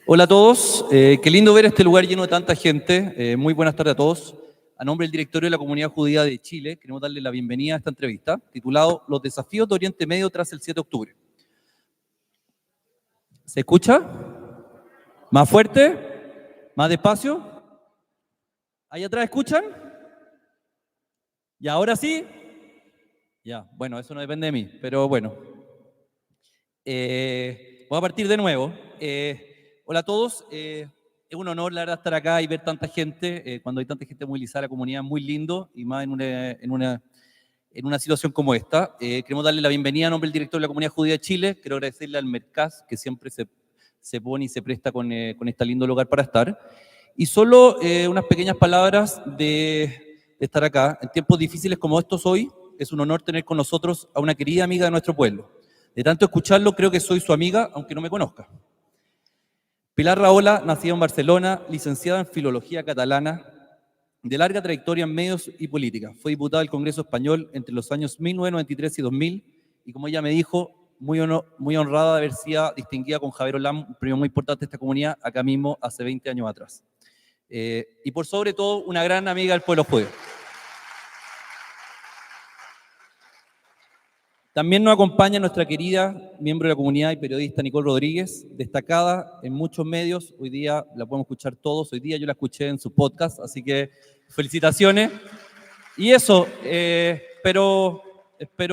Hola a todos, qué lindo ver este lugar lleno de tanta gente. Muy buenas tardes a todos. A nombre del directorio de la Comunidad Judía de Chile, queremos darle la bienvenida a esta entrevista, titulado Los desafíos de Oriente Medio tras el 7 de octubre. ¿Se escucha? ¿Más fuerte? ¿Más despacio? ¿Ahí atrás escuchan? ¿Y ahora sí? Ya, bueno, eso no depende de mí, pero bueno. Voy a partir de nuevo. Hola a todos. Es un honor, la verdad, estar acá y ver tanta gente. Cuando hay tanta gente movilizada, la comunidad, muy lindo, y más en una situación como esta. Queremos darle la bienvenida a nombre del director de la Comunidad Judía de Chile. Quiero agradecerle al Mercaz, que siempre se pone y se presta con este lindo lugar para estar. Y solo unas pequeñas palabras de estar acá. En tiempos difíciles como estos hoy, es un honor tener con nosotros a una querida amiga de nuestro pueblo. De tanto escucharlo, creo que soy su amiga, aunque no me conozca. Pilar Rahola, nacida en Barcelona, licenciada en Filología Catalana, de larga trayectoria en medios y política. Fue diputada del Congreso Español entre los años 1993 y 2000, y como ella me dijo, muy honrada de haber sido distinguida con Javier Olam, un premio muy importante de esta comunidad, acá mismo, hace 20 años atrás. Y por sobre todo, una gran amiga del pueblo judío. También nos acompaña nuestra querida miembro de la comunidad y periodista Nicole Rodríguez, destacada en muchos medios. Hoy día la podemos escuchar todos. Hoy día yo la escuché en su podcast, así que felicitaciones. Y eso, espero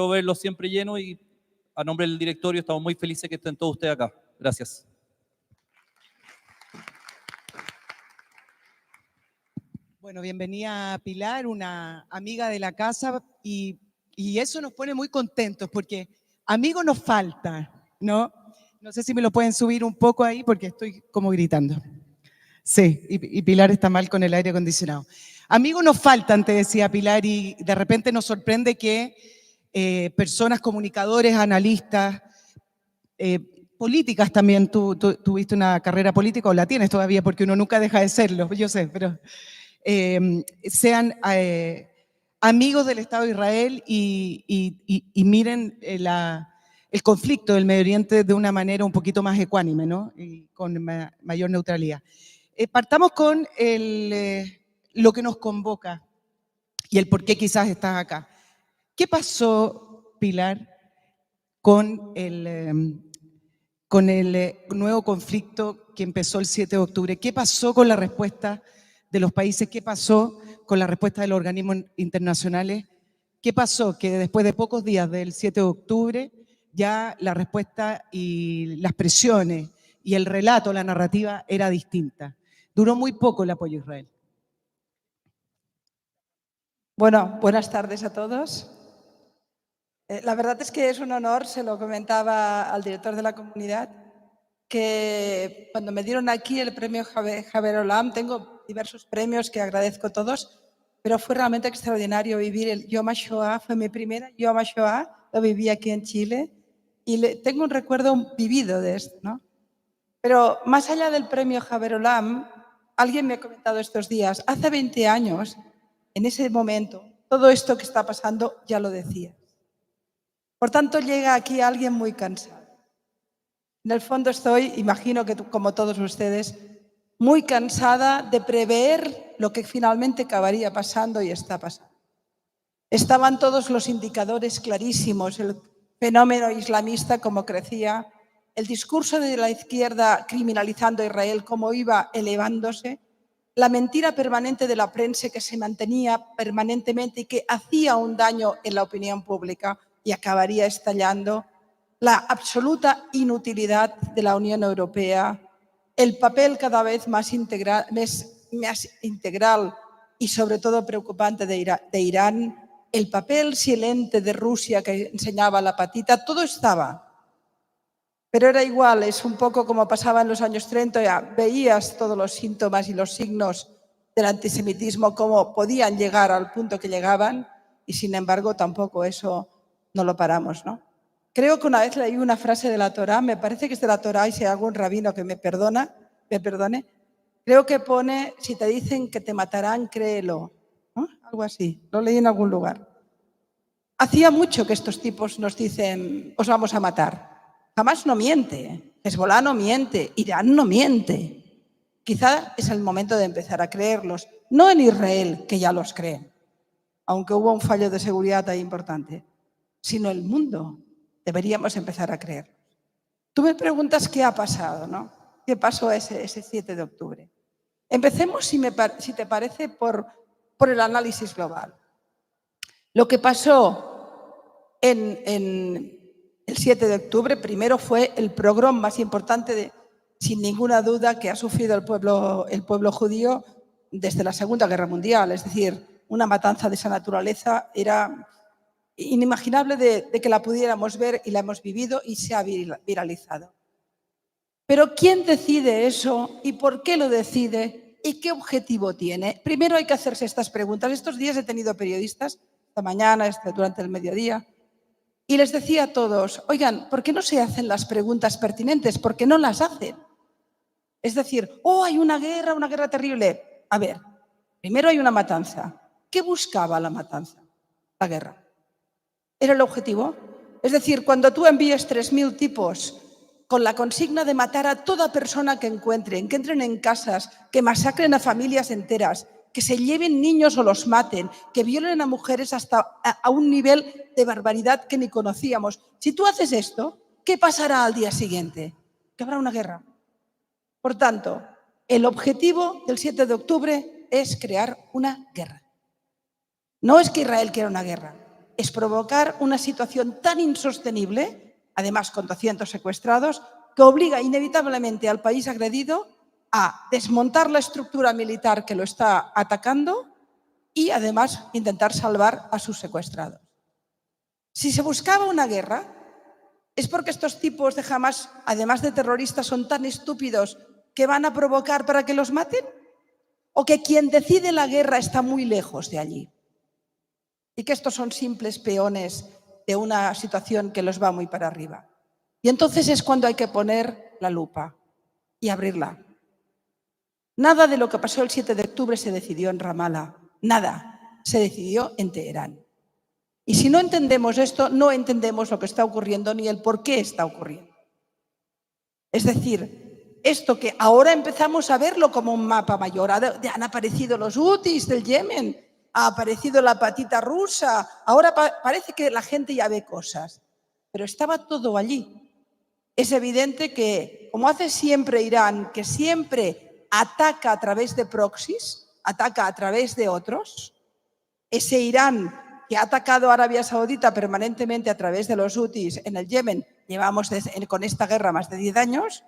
verlo siempre lleno y a nombre del directorio estamos muy felices que estén todos ustedes acá. Gracias. Bueno, bienvenida Pilar, una amiga de la casa y eso nos pone muy contentos porque amigos nos falta, ¿no? No sé si me lo pueden subir un poco ahí porque estoy como gritando. Sí, y Pilar está mal con el aire acondicionado. Amigos nos faltan, te decía Pilar, y de repente nos sorprende que personas, comunicadores, analistas, políticas también, tú tuviste una carrera política o la tienes todavía porque uno nunca deja de serlo, yo sé, pero sean amigos del Estado de Israel y miren el conflicto del Medio Oriente de una manera un poquito más ecuánime, ¿no? Y con mayor neutralidad. Partamos con lo que nos convoca y el por qué quizás estás acá. ¿Qué pasó, Pilar, con el nuevo conflicto que empezó el 7 de octubre? ¿Qué pasó con la respuesta de los países? ¿Qué pasó con la respuesta de los organismos internacionales? ¿Qué pasó? Que después de pocos días del 7 de octubre ya la respuesta y las presiones y el relato, la narrativa era distinta. Duró muy poco el apoyo a Israel. Bueno, buenas tardes a todos. La verdad es que es un honor, se lo comentaba al director de la comunidad, que cuando me dieron aquí el premio Javier Olam, tengo diversos premios que agradezco todos, pero fue realmente extraordinario vivir el Yom HaShoah, fue mi primera Yom HaShoah, lo viví aquí en Chile y tengo un recuerdo vivido de esto, ¿no? Pero más allá del premio Javier Olam, alguien me ha comentado estos días, hace 20 años, en ese momento, todo esto que está pasando ya lo decía. Por tanto, llega aquí alguien muy cansado. En el fondo estoy, imagino que como todos ustedes, muy cansada de prever lo que finalmente acabaría pasando y está pasando. Estaban todos los indicadores clarísimos, el fenómeno islamista como crecía, el discurso de la izquierda criminalizando a Israel como iba elevándose, la mentira permanente de la prensa que se mantenía permanentemente y que hacía un daño en la opinión pública y acabaría estallando, la absoluta inutilidad de la Unión Europea, el papel cada vez más integral y sobre todo preocupante de Irán, el papel silente de Rusia que enseñaba la patita, todo estaba. Pero era igual, es un poco como pasaba en los años 30, ya veías todos los síntomas y los signos del antisemitismo, cómo podían llegar al punto que llegaban, y sin embargo tampoco eso no lo paramos, ¿no? Creo que una vez leí una frase de la Torá, me parece que es de la Torá, y si hay algún rabino que me perdone, creo que pone, si te dicen que te matarán, créelo, ¿no? Algo así, lo leí en algún lugar. Hacía mucho que estos tipos nos dicen, os vamos a matar. Jamás no miente, Hezbolá no miente, Irán no miente. Quizá es el momento de empezar a creerlos, no en Israel, que ya los cree, aunque hubo un fallo de seguridad ahí importante, sino el mundo. Deberíamos empezar a creer. Tú me preguntas qué ha pasado, ¿no? ¿Qué pasó ese 7 de octubre? Empecemos, si te parece, por el análisis global. Lo que pasó en el 7 de octubre, primero fue el pogrom más importante, sin ninguna duda, que ha sufrido el pueblo judío desde la Segunda Guerra Mundial. Es decir, una matanza de esa naturaleza era inimaginable de que la pudiéramos ver, y la hemos vivido y se ha viralizado. Pero ¿quién decide eso y por qué lo decide y qué objetivo tiene? Primero hay que hacerse estas preguntas. Estos días he tenido periodistas, esta mañana, durante el mediodía, y les decía a todos, oigan, ¿por qué no se hacen las preguntas pertinentes? ¿Por qué no las hacen? Es decir, hay una guerra terrible. A ver, primero hay una matanza. ¿Qué buscaba la matanza? La guerra. ¿Era el objetivo? Es decir, cuando tú envíes 3.000 tipos con la consigna de matar a toda persona que encuentren, que entren en casas, que masacren a familias enteras, que se lleven niños o los maten, que violen a mujeres hasta a un nivel de barbaridad que ni conocíamos. Si tú haces esto, ¿qué pasará al día siguiente? Que habrá una guerra. Por tanto, el objetivo del 7 de octubre es crear una guerra. No es que Israel quiera una guerra, es provocar una situación tan insostenible, además con 200 secuestrados, que obliga inevitablemente al país agredido a desmontar la estructura militar que lo está atacando y además intentar salvar a sus secuestrados. Si se buscaba una guerra, es porque estos tipos de Hamas, además de terroristas, son tan estúpidos que van a provocar para que los maten, o que quien decide la guerra está muy lejos de allí y que estos son simples peones de una situación que los va muy para arriba. Y entonces es cuando hay que poner la lupa y abrirla. Nada de lo que pasó el 7 de octubre se decidió en Ramallah, nada, se decidió en Teherán. Y si no entendemos esto, no entendemos lo que está ocurriendo ni el por qué está ocurriendo. Es decir, esto que ahora empezamos a verlo como un mapa mayor, han aparecido los hutis del Yemen, ha aparecido la patita rusa, ahora parece que la gente ya ve cosas, pero estaba todo allí. Es evidente que, como hace siempre Irán, que siempre ataca a través de proxies, ataca a través de otros, ese Irán que ha atacado a Arabia Saudita permanentemente a través de los hutis en el Yemen, llevamos con esta guerra más de 10 años,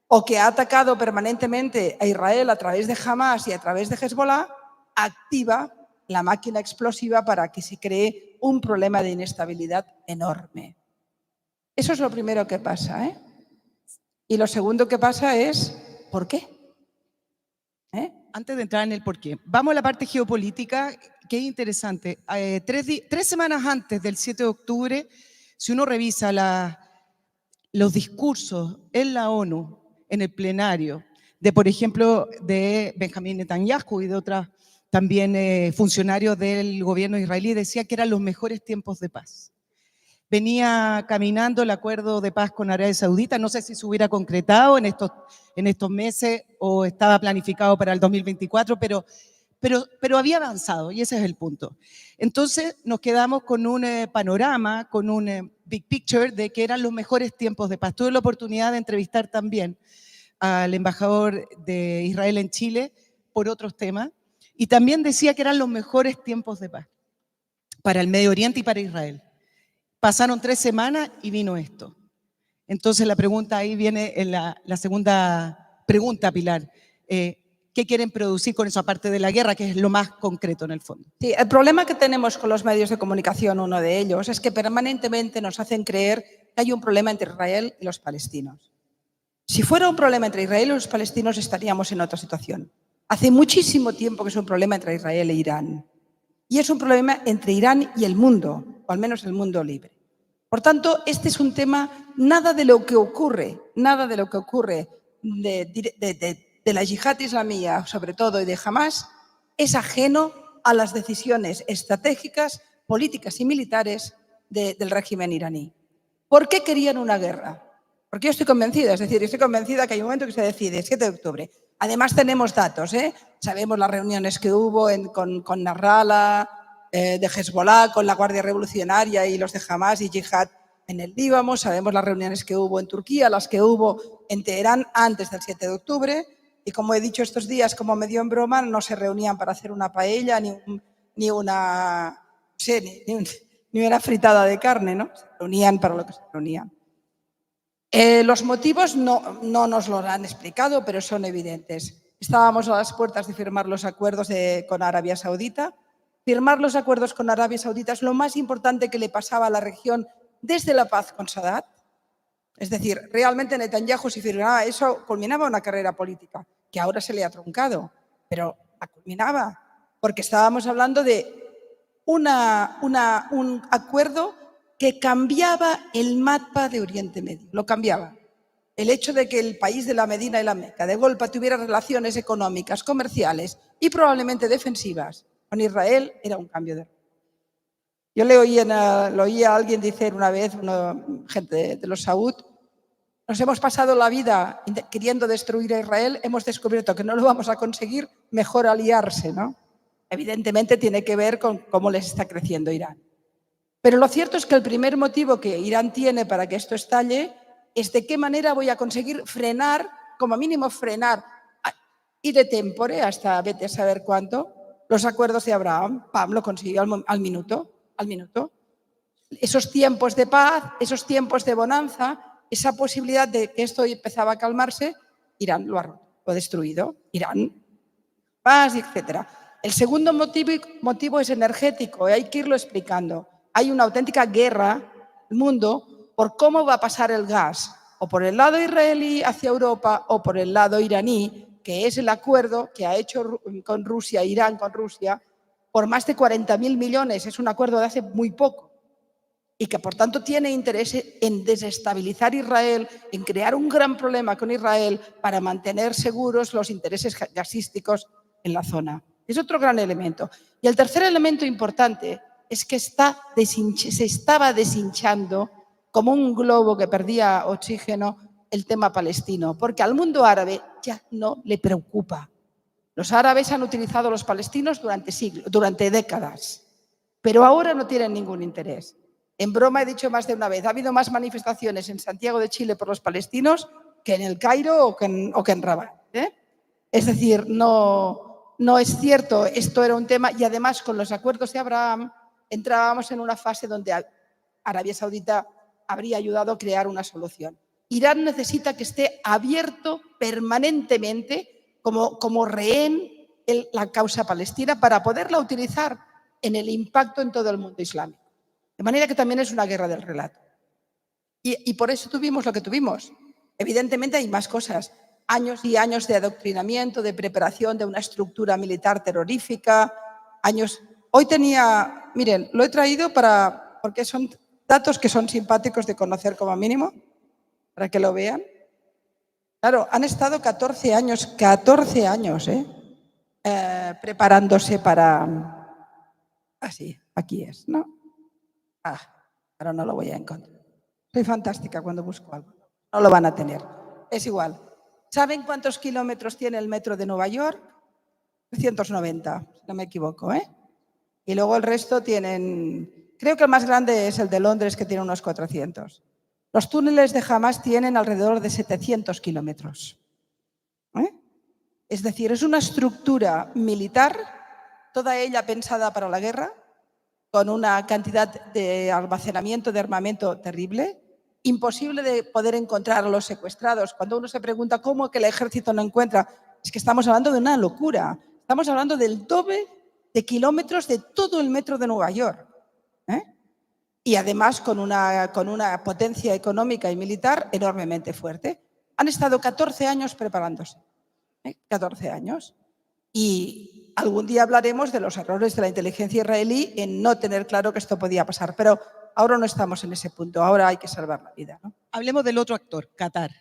o que ha atacado permanentemente a Israel a través de Hamas y a través de Hezbollah, activa la máquina explosiva para que se cree un problema de inestabilidad enorme. Eso es lo primero que pasa, ¿eh? Y lo segundo que pasa es, ¿por qué? Antes de entrar en el por qué, vamos a la parte geopolítica, que es interesante. 3 semanas antes del 7 de octubre, si uno revisa los discursos en la ONU, en el plenario, de, por ejemplo, de Benjamín Netanyahu y de otros también funcionarios del gobierno israelí, decía que eran los mejores tiempos de paz. Venía caminando el acuerdo de paz con Arabia Saudita, no sé si se hubiera concretado en estos meses o estaba planificado para el 2024, pero había avanzado y ese es el punto. Entonces nos quedamos con un panorama, con un big picture de que eran los mejores tiempos de paz. Tuve la oportunidad de entrevistar también al embajador de Israel en Chile por otros temas y también decía que eran los mejores tiempos de paz para el Medio Oriente y para Israel. Pasaron 3 semanas y vino esto. Entonces la pregunta ahí viene en la segunda pregunta, Pilar. ¿Qué quieren producir con eso, aparte de la guerra, que es lo más concreto en el fondo? Sí, el problema que tenemos con los medios de comunicación, uno de ellos, es que permanentemente nos hacen creer que hay un problema entre Israel y los palestinos. Si fuera un problema entre Israel y los palestinos, estaríamos en otra situación. Hace muchísimo tiempo que es un problema entre Israel e Irán. Y es un problema entre Irán y el mundo, o al menos el mundo libre. Por tanto, este es un tema, nada de lo que ocurre de la yihad islamía, sobre todo, y de Hamas, es ajeno a las decisiones estratégicas, políticas y militares del régimen iraní. ¿Por qué querían una guerra? Porque yo estoy convencida, es decir, estoy convencida que hay un momento que se decide, 7 de octubre. Además tenemos datos, sabemos las reuniones que hubo con Nasrallah, de Hezbollah, con la Guardia Revolucionaria y los de Hamas y Yihad en el Líbano, sabemos las reuniones que hubo en Turquía, las que hubo en Teherán antes del 7 de octubre, y como he dicho estos días, como medio en broma, no se reunían para hacer una paella ni una fritada de carne, ¿no? Se reunían para lo que se reunían. Los motivos no nos lo han explicado, pero son evidentes. Estábamos a las puertas de firmar los acuerdos con Arabia Saudita. Firmar los acuerdos con Arabia Saudita es lo más importante que le pasaba a la región desde la paz con Sadat. Es decir, realmente Netanyahu, si firmaba eso, culminaba una carrera política, que ahora se le ha truncado, pero la culminaba, porque estábamos hablando de un acuerdo que cambiaba el mapa de Oriente Medio, lo cambiaba. El hecho de que el país de la Medina y la Meca de golpe tuviera relaciones económicas, comerciales y probablemente defensivas con Israel era un cambio de rumbo. Yo lo oí a alguien decir una vez, gente de los Saud, nos hemos pasado la vida queriendo destruir a Israel, hemos descubierto que no lo vamos a conseguir, mejor aliarse, ¿no? Evidentemente tiene que ver con cómo les está creciendo Irán. Pero lo cierto es que el primer motivo que Irán tiene para que esto estalle es de qué manera voy a conseguir frenar, como mínimo frenar, y de tempore, hasta vete a saber cuánto, los acuerdos de Abraham. Pam, lo consiguió al minuto. Esos tiempos de paz, esos tiempos de bonanza, esa posibilidad de que esto empezaba a calmarse, Irán lo ha roto, lo ha destruido. Irán, paz, etc. El segundo motivo es energético, y hay que irlo explicando. Hay una auténtica guerra en el mundo por cómo va a pasar el gas, o por el lado israelí hacia Europa o por el lado iraní, que es el acuerdo que ha hecho con Rusia, Irán con Rusia, por más de 40.000 millones. Es un acuerdo de hace muy poco y que, por tanto, tiene interés en desestabilizar Israel, en crear un gran problema con Israel para mantener seguros los intereses gasísticos en la zona. Es otro gran elemento. Y el tercer elemento importante es que se estaba deshinchando como un globo que perdía oxígeno el tema palestino, porque al mundo árabe ya no le preocupa. Los árabes han utilizado a los palestinos durante décadas, pero ahora no tienen ningún interés. En broma he dicho más de una vez, ha habido más manifestaciones en Santiago de Chile por los palestinos que en el Cairo o que en Rabat. Es decir, no es cierto, esto era un tema, y además con los acuerdos de Abraham entrábamos en una fase donde Arabia Saudita habría ayudado a crear una solución. Irán necesita que esté abierto permanentemente como rehén la causa palestina para poderla utilizar en el impacto en todo el mundo islámico. De manera que también es una guerra del relato. Y por eso tuvimos lo que tuvimos. Evidentemente hay más cosas. Años y años de adoctrinamiento, de preparación de una estructura militar terrorífica, años. Hoy miren, lo he traído porque son datos que son simpáticos de conocer como mínimo, para que lo vean. Claro, han estado 14 años, preparándose para... Así, aquí es, ¿no? Ahora no lo voy a encontrar. Soy fantástica cuando busco algo. No lo van a tener. Es igual. ¿Saben cuántos kilómetros tiene el metro de Nueva York? 390, si no me equivoco, Y luego el resto tienen... Creo que el más grande es el de Londres, que tiene unos 400. Los túneles de Hamas tienen alrededor de 700 kilómetros. Es decir, es una estructura militar, toda ella pensada para la guerra, con una cantidad de almacenamiento de armamento terrible, imposible de poder encontrar a los secuestrados. Cuando uno se pregunta cómo que el ejército no encuentra, es que estamos hablando de una locura. Estamos hablando del doble de kilómetros de todo el metro de Nueva York. Y además con una potencia económica y militar enormemente fuerte. Han estado 14 años preparándose. 14 años. Y algún día hablaremos de los errores de la inteligencia israelí en no tener claro que esto podía pasar. Pero ahora no estamos en ese punto. Ahora hay que salvar la vida, ¿no? Hablemos del otro actor, Qatar.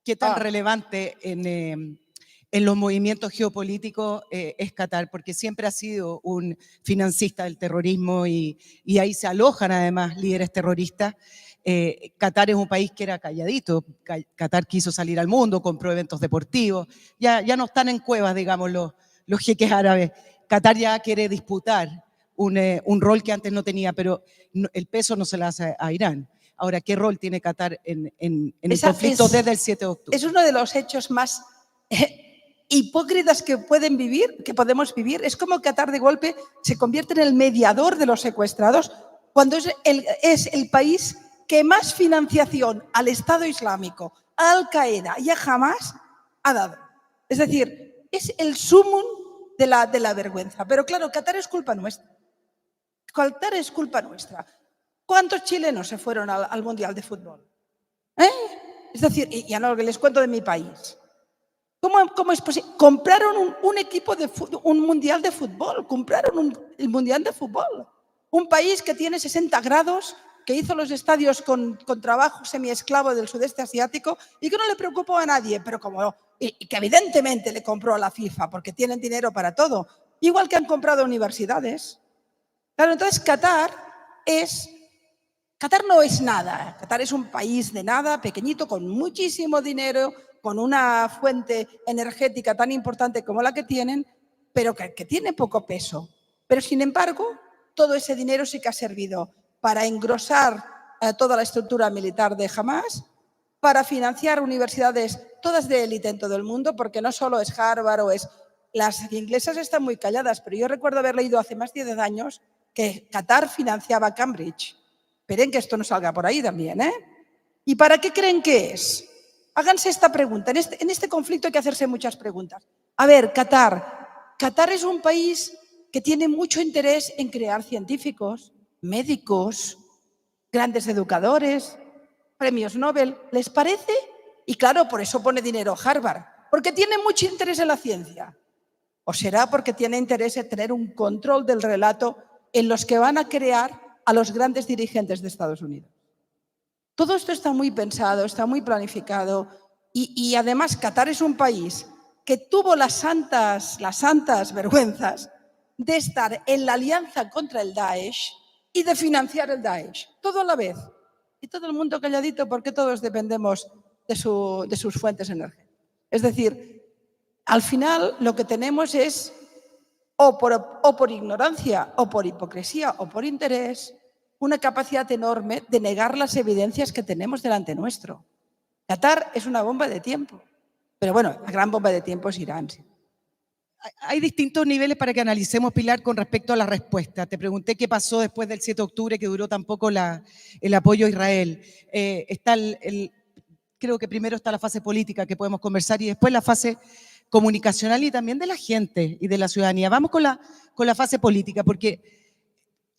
¿Qué tan relevante en los movimientos geopolíticos es Qatar? Porque siempre ha sido un financista del terrorismo y ahí se alojan además líderes terroristas. Qatar es un país que era calladito. Qatar quiso salir al mundo, compró eventos deportivos. Ya no están en cuevas, digamos, los jeques árabes. Qatar ya quiere disputar un rol que antes no tenía, pero el peso no se le hace a Irán. Ahora, ¿qué rol tiene Qatar en el conflicto desde el 7 de octubre? Es uno de los hechos más hipócritas que podemos vivir. Es como Qatar de golpe se convierte en el mediador de los secuestrados cuando es el país que más financiación al Estado Islámico, a Al-Qaeda y a Hamas ha dado. Es decir, es el sumum de la vergüenza. Pero claro, Qatar es culpa nuestra. Qatar es culpa nuestra. ¿Cuántos chilenos se fueron al Mundial de Fútbol? Es decir, y ya no les cuento de mi país. ¿Cómo es posible? Compraron un equipo de un Mundial de Fútbol, compraron el Mundial de Fútbol. Un país que tiene 60 grados, que hizo los estadios con trabajo semiesclavo del sudeste asiático y que no le preocupó a nadie, pero y que evidentemente le compró a la FIFA porque tienen dinero para todo, igual que han comprado universidades. Claro, entonces Qatar no es nada. Qatar es un país de nada, pequeñito, con muchísimo dinero, con una fuente energética tan importante como la que tienen, pero que tiene poco peso. Pero, sin embargo, todo ese dinero sí que ha servido para engrosar toda la estructura militar de Hamas, para financiar universidades todas de élite en todo el mundo, porque no solo es Harvard o es... Las inglesas están muy calladas, pero yo recuerdo haber leído hace más de 10 años que Qatar financiaba Cambridge. Esperen que esto no salga por ahí también, ¿eh? ¿Y para qué creen que es? Háganse esta pregunta. En este conflicto hay que hacerse muchas preguntas. A ver, Qatar es un país que tiene mucho interés en crear científicos, médicos, grandes educadores, premios Nobel. ¿Les parece? Y claro, por eso pone dinero Harvard, porque tiene mucho interés en la ciencia. ¿O será porque tiene interés en tener un control del relato en los que van a crear a los grandes dirigentes de Estados Unidos? Todo esto está muy pensado, está muy planificado y además Qatar es un país que tuvo las santas vergüenzas de estar en la alianza contra el Daesh y de financiar el Daesh, todo a la vez. Y todo el mundo calladito porque todos dependemos de sus fuentes energéticas. Es decir, al final lo que tenemos es, o por ignorancia, o por hipocresía, o por interés, una capacidad enorme de negar las evidencias que tenemos delante nuestro. Qatar es una bomba de tiempo, pero bueno, la gran bomba de tiempo es Irán. Sí. Hay distintos niveles para que analicemos, Pilar, con respecto a la respuesta. Te pregunté qué pasó después del 7 de octubre, que duró tan poco el apoyo a Israel. Creo que primero está la fase política que podemos conversar y después la fase comunicacional y también de la gente y de la ciudadanía. Vamos con la fase política, porque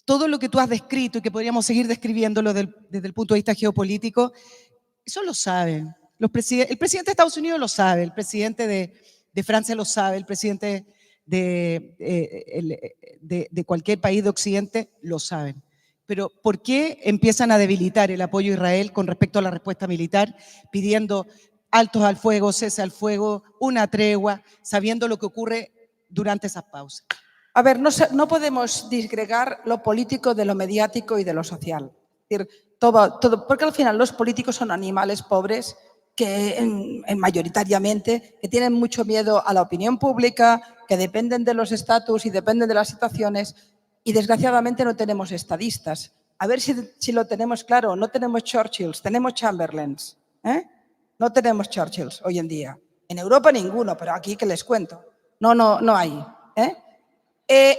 todo lo que tú has descrito y que podríamos seguir describiéndolo desde el punto de vista geopolítico, eso lo saben. El presidente de Estados Unidos lo sabe, el presidente de Francia lo sabe, el presidente de cualquier país de Occidente lo saben. Pero ¿por qué empiezan a debilitar el apoyo a Israel con respecto a la respuesta militar, pidiendo altos al fuego, cese al fuego, una tregua, sabiendo lo que ocurre durante esas pausas? A ver, no podemos disgregar lo político de lo mediático y de lo social. Es decir, todo, porque al final los políticos son animales pobres que mayoritariamente que tienen mucho miedo a la opinión pública, que dependen de los estatus y dependen de las situaciones y desgraciadamente no tenemos estadistas. A ver si lo tenemos claro, no tenemos Churchills, tenemos Chamberlains. No tenemos Churchills hoy en día. En Europa ninguno, pero aquí que les cuento. No hay.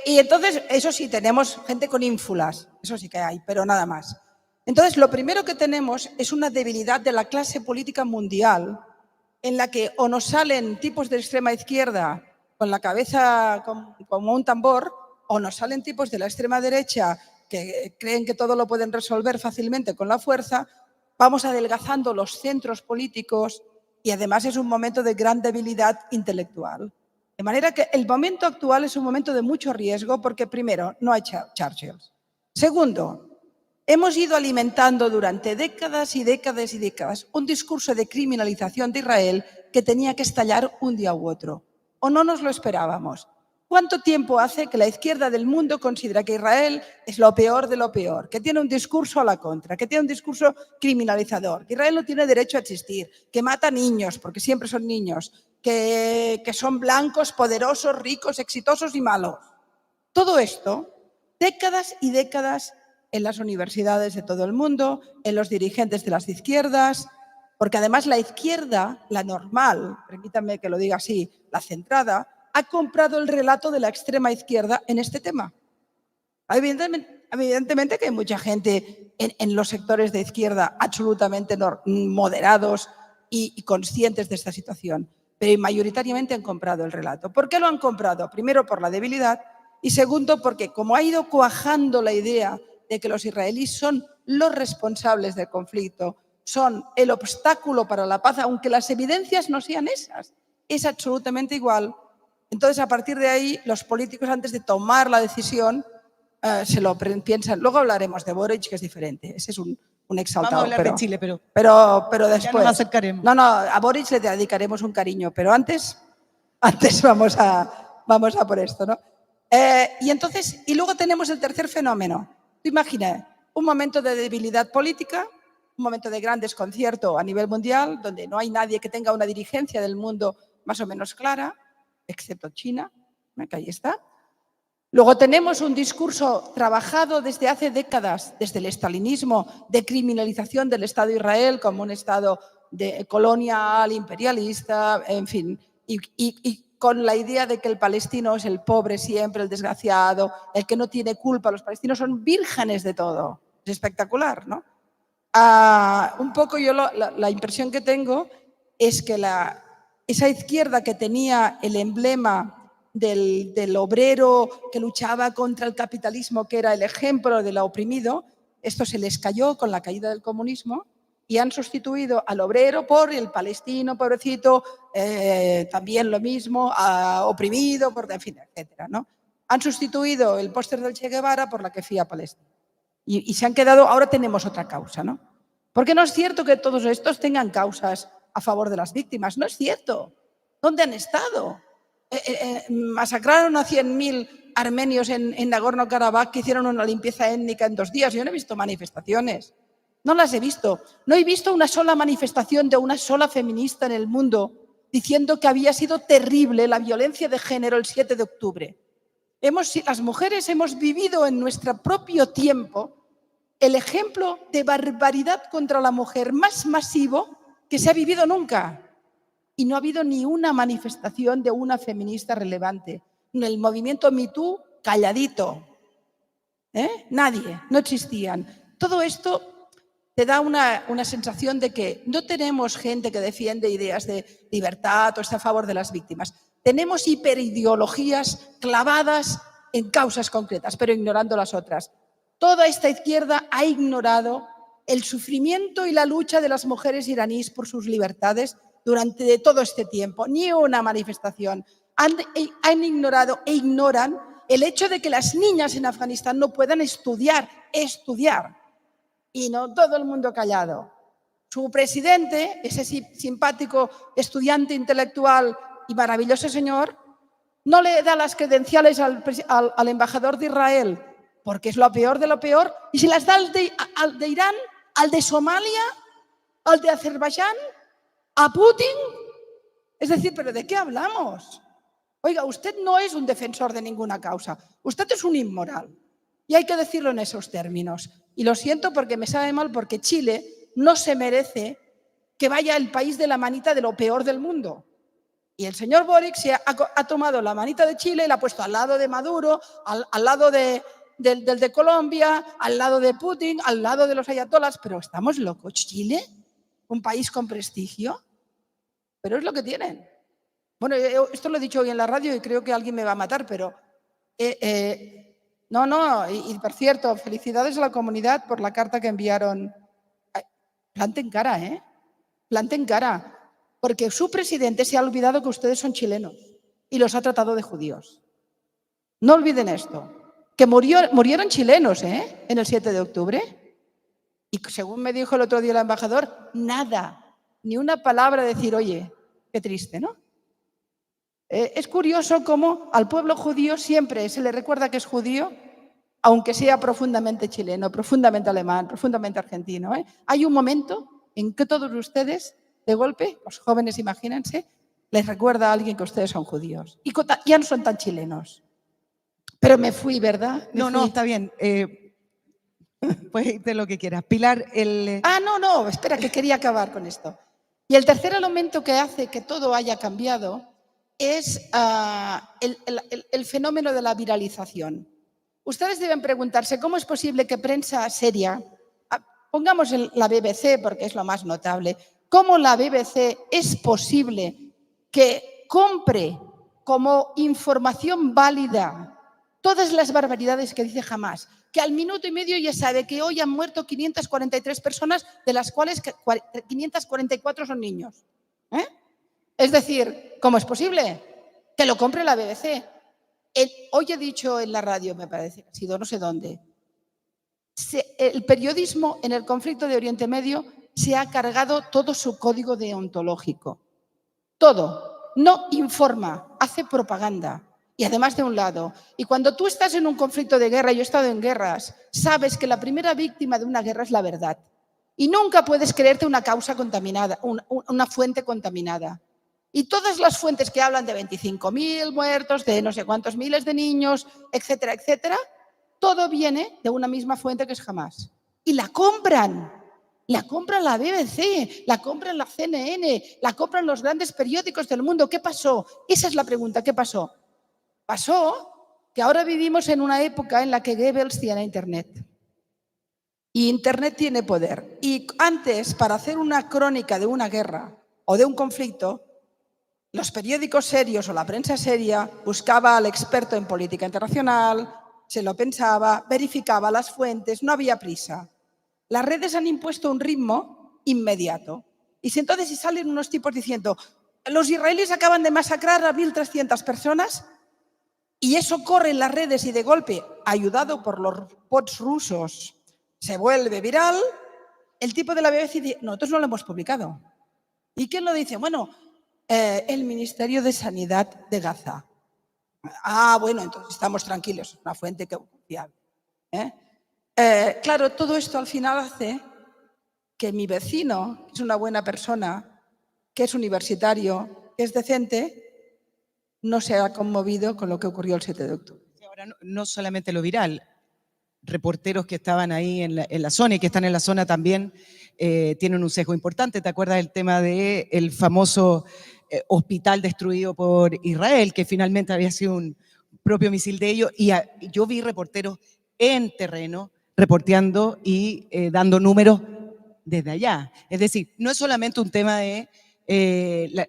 Y entonces, eso sí, tenemos gente con ínfulas, eso sí que hay, pero nada más. Entonces, lo primero que tenemos es una debilidad de la clase política mundial en la que o nos salen tipos de extrema izquierda con la cabeza como un tambor o nos salen tipos de la extrema derecha que creen que todo lo pueden resolver fácilmente con la fuerza. Vamos adelgazando los centros políticos y además es un momento de gran debilidad intelectual. De manera que el momento actual es un momento de mucho riesgo porque, primero, no hay Churchills. Segundo, hemos ido alimentando durante décadas y décadas y décadas un discurso de criminalización de Israel que tenía que estallar un día u otro. O no nos lo esperábamos. ¿Cuánto tiempo hace que la izquierda del mundo considera que Israel es lo peor de lo peor, que tiene un discurso a la contra, que tiene un discurso criminalizador, que Israel no tiene derecho a existir, que mata niños, porque siempre son niños, que son blancos, poderosos, ricos, exitosos y malos? Todo esto, décadas y décadas en las universidades de todo el mundo, en los dirigentes de las izquierdas, porque además la izquierda, la normal, permítanme que lo diga así, la centrada, ha comprado el relato de la extrema izquierda en este tema. Evidentemente que hay mucha gente en los sectores de izquierda absolutamente moderados y conscientes de esta situación, pero mayoritariamente han comprado el relato. ¿Por qué lo han comprado? Primero, por la debilidad, y segundo, porque como ha ido cuajando la idea de que los israelíes son los responsables del conflicto, son el obstáculo para la paz, aunque las evidencias no sean esas, es absolutamente igual. Entonces, a partir de ahí, los políticos, antes de tomar la decisión, se lo piensan. Luego hablaremos de Boric, que es diferente. Ese es un exaltado. Vamos a hablar de Chile, pero después. Ya nos acercaremos. No, a Boric le dedicaremos un cariño, pero antes vamos a por esto, ¿no? Y luego tenemos el tercer fenómeno. Tú imagina un momento de debilidad política, un momento de gran desconcierto a nivel mundial, donde no hay nadie que tenga una dirigencia del mundo más o menos clara, excepto China, que ahí está. Luego tenemos un discurso trabajado desde hace décadas, desde el estalinismo, de criminalización del Estado de Israel como un Estado colonial, imperialista, en fin, y con la idea de que el palestino es el pobre siempre, el desgraciado, el que no tiene culpa. Los palestinos son vírgenes de todo. Es espectacular, ¿no? Un poco yo la impresión que tengo es que esa izquierda que tenía el emblema del obrero que luchaba contra el capitalismo, que era el ejemplo del oprimido, esto se les cayó con la caída del comunismo y han sustituido al obrero por el palestino, pobrecito, también lo mismo, oprimido, en fin, etcétera, ¿no? Han sustituido el póster del Che Guevara por la kefía palestina. Y se han quedado, ahora tenemos otra causa, ¿no? Porque no es cierto que todos estos tengan causas a favor de las víctimas, no es cierto. ¿Dónde han estado? Masacraron a 100.000 armenios en Nagorno-Karabaj, que hicieron una limpieza étnica en 2 días. Yo no he visto manifestaciones, no las he visto. No he visto una sola manifestación de una sola feminista en el mundo diciendo que había sido terrible la violencia de género el 7 de octubre. Las mujeres hemos vivido en nuestro propio tiempo el ejemplo de barbaridad contra la mujer más masivo que se ha vivido nunca. Y no ha habido ni una manifestación de una feminista relevante. En el movimiento Me Too, calladito. Nadie, no existían. Todo esto te da una sensación de que no tenemos gente que defiende ideas de libertad o está a favor de las víctimas. Tenemos hiperideologías clavadas en causas concretas, pero ignorando las otras. Toda esta izquierda ha ignorado el sufrimiento y la lucha de las mujeres iraníes por sus libertades durante todo este tiempo. Ni una manifestación. Han ignorado e ignoran el hecho de que las niñas en Afganistán no puedan estudiar. Y no todo el mundo callado. Su presidente, ese simpático estudiante intelectual y maravilloso señor, no le da las credenciales al embajador de Israel, porque es lo peor de lo peor, y se las da al de Irán, al de Somalia, al de Azerbaiyán, a Putin. Es decir, ¿pero de qué hablamos? Oiga, usted no es un defensor de ninguna causa, usted es un inmoral. Y hay que decirlo en esos términos. Y lo siento porque me sabe mal, porque Chile no se merece que vaya el país de la manita de lo peor del mundo. Y el señor Boric ha tomado la manita de Chile y la ha puesto al lado de Maduro, al lado del de Colombia, al lado de Putin, al lado de los ayatolás. Pero ¿estamos locos? ¿Chile? ¿Un país con prestigio? Pero es lo que tienen. Bueno, esto lo he dicho hoy en la radio y creo que alguien me va a matar, pero... y por cierto, felicidades a la comunidad por la carta que enviaron. Planten cara, planten cara. Porque su presidente se ha olvidado que ustedes son chilenos y los ha tratado de judíos. No olviden esto, que murieron chilenos en el 7 de octubre. Y según me dijo el otro día el embajador, nada, ni una palabra de decir, oye, qué triste, ¿no? Es curioso cómo al pueblo judío siempre se le recuerda que es judío, aunque sea profundamente chileno, profundamente alemán, profundamente argentino. Hay un momento en que todos ustedes, de golpe, los jóvenes, imagínense, les recuerda a alguien que ustedes son judíos. Y ya no son tan chilenos. Pero me fui, ¿verdad? No, está bien. Puedes irte lo que quieras. Pilar, No, espera, que quería acabar con esto. Y el tercer elemento que hace que todo haya cambiado es el fenómeno de la viralización. Ustedes deben preguntarse cómo es posible que prensa seria, pongamos la BBC porque es lo más notable, cómo la BBC es posible que compre como información válida todas las barbaridades que dice Hamás, que al minuto y medio ya sabe que hoy han muerto 543 personas, de las cuales 544 son niños. Es decir, ¿cómo es posible? Que lo compre la BBC. Hoy he dicho en la radio, me parece que ha sido, no sé dónde, el periodismo en el conflicto de Oriente Medio se ha cargado todo su código deontológico. Todo. No informa, hace propaganda. Y además de un lado. Y cuando tú estás en un conflicto de guerra, yo he estado en guerras, sabes que la primera víctima de una guerra es la verdad. Y nunca puedes creerte una causa contaminada, una fuente contaminada. Y todas las fuentes que hablan de 25.000 muertos, de no sé cuántos miles de niños, etcétera, etcétera, todo viene de una misma fuente que es Hamás. Y la compran. La compran la BBC, la compran la CNN, la compran los grandes periódicos del mundo. ¿Qué pasó? Esa es la pregunta. ¿Qué pasó? Pasó que ahora vivimos en una época en la que Goebbels tiene Internet. Y Internet tiene poder. Y antes, para hacer una crónica de una guerra o de un conflicto, los periódicos serios o la prensa seria buscaba al experto en política internacional, se lo pensaba, verificaba las fuentes, no había prisa. Las redes han impuesto un ritmo inmediato. Y entonces si salen unos tipos diciendo los israelíes acaban de masacrar a 1.300 personas y eso corre en las redes y de golpe, ayudado por los bots rusos, se vuelve viral, el tipo de la BBC dice, nosotros no lo hemos publicado. ¿Y quién lo dice? Bueno, el Ministerio de Sanidad de Gaza. Bueno, entonces estamos tranquilos, una fuente que confiable. Claro, todo esto al final hace que mi vecino, que es una buena persona, que es universitario, que es decente, no se ha conmovido con lo que ocurrió el 7 de octubre. Ahora, no solamente lo viral, reporteros que estaban ahí en la zona y que están en la zona también tienen un sesgo importante. ¿Te acuerdas del tema del famoso hospital destruido por Israel, que finalmente había sido un propio misil de ellos? Y yo vi reporteros en terreno reporteando y dando números desde allá. Es decir, no es solamente un tema de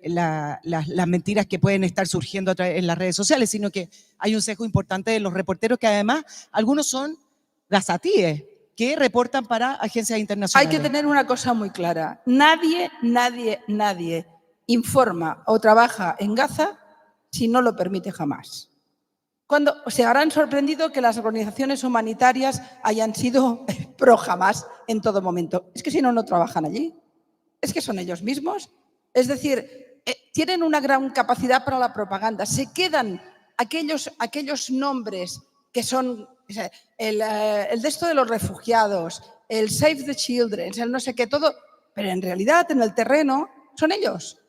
las mentiras que pueden estar surgiendo en las redes sociales, sino que hay un sesgo importante de los reporteros que además algunos son gazatíes que reportan para agencias internacionales. Hay que tener una cosa muy clara. Nadie informa o trabaja en Gaza si no lo permite Hamás. Cuando se habrán sorprendido que las organizaciones humanitarias hayan sido pro Hamás en todo momento. Es que si no, no trabajan allí. Es que son ellos mismos. Es decir, tienen una gran capacidad para la propaganda. Se quedan aquellos nombres que son el de esto de los refugiados, el Save the Children, el no sé qué, todo, pero en realidad en el terreno son ellos,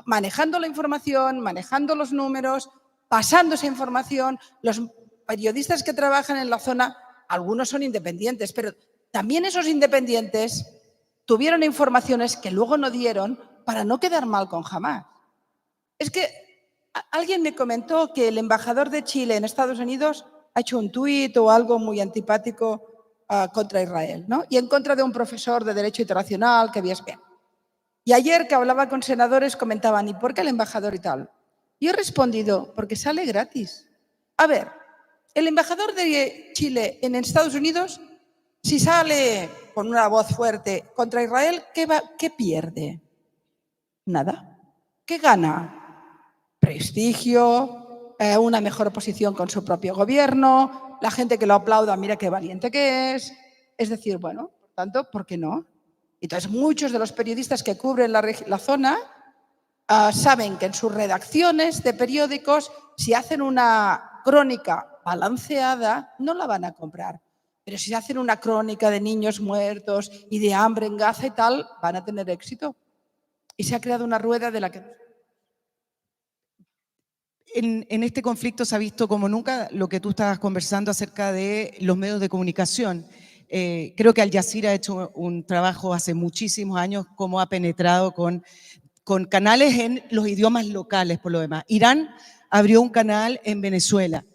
manejando la información, manejando los números, pasando esa información. Los periodistas que trabajan en la zona, algunos son independientes, pero también esos independientes tuvieron informaciones que luego no dieron para no quedar mal con Hamás. Es que alguien me comentó que el embajador de Chile en Estados Unidos ha hecho un tuit o algo muy antipático contra Israel, ¿no? Y en contra de un profesor de Derecho Internacional que había espiado. Y ayer que hablaba con senadores comentaban, ¿y por qué el embajador y tal? Y he respondido, porque sale gratis. A ver, el embajador de Chile en Estados Unidos, si sale con una voz fuerte contra Israel, ¿qué pierde? Nada. ¿Qué gana? Prestigio, una mejor posición con su propio gobierno, la gente que lo aplauda, mira qué valiente que es. Es decir, bueno, por tanto, ¿por qué no? Entonces, muchos de los periodistas que cubren la zona saben que en sus redacciones de periódicos, si hacen una crónica balanceada, no la van a comprar. Pero si hacen una crónica de niños muertos y de hambre en Gaza y tal, van a tener éxito. Y se ha creado una rueda de la que... En este conflicto se ha visto como nunca lo que tú estabas conversando acerca de los medios de comunicación. Creo que Al Jazeera ha hecho un trabajo hace muchísimos años, como ha penetrado con canales en los idiomas locales, por lo demás. Irán abrió un canal en Venezuela.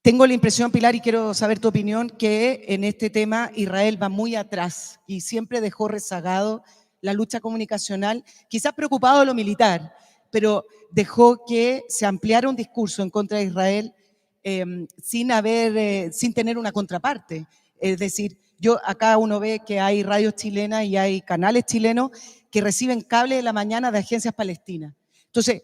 Tengo la impresión, Pilar, y quiero saber tu opinión, que en este tema Israel va muy atrás y siempre dejó rezagado la lucha comunicacional, quizás preocupado de lo militar, pero dejó que se ampliara un discurso en contra de Israel sin tener una contraparte. Es decir, acá uno ve que hay radios chilenas y hay canales chilenos que reciben cable de la mañana de agencias palestinas. Entonces,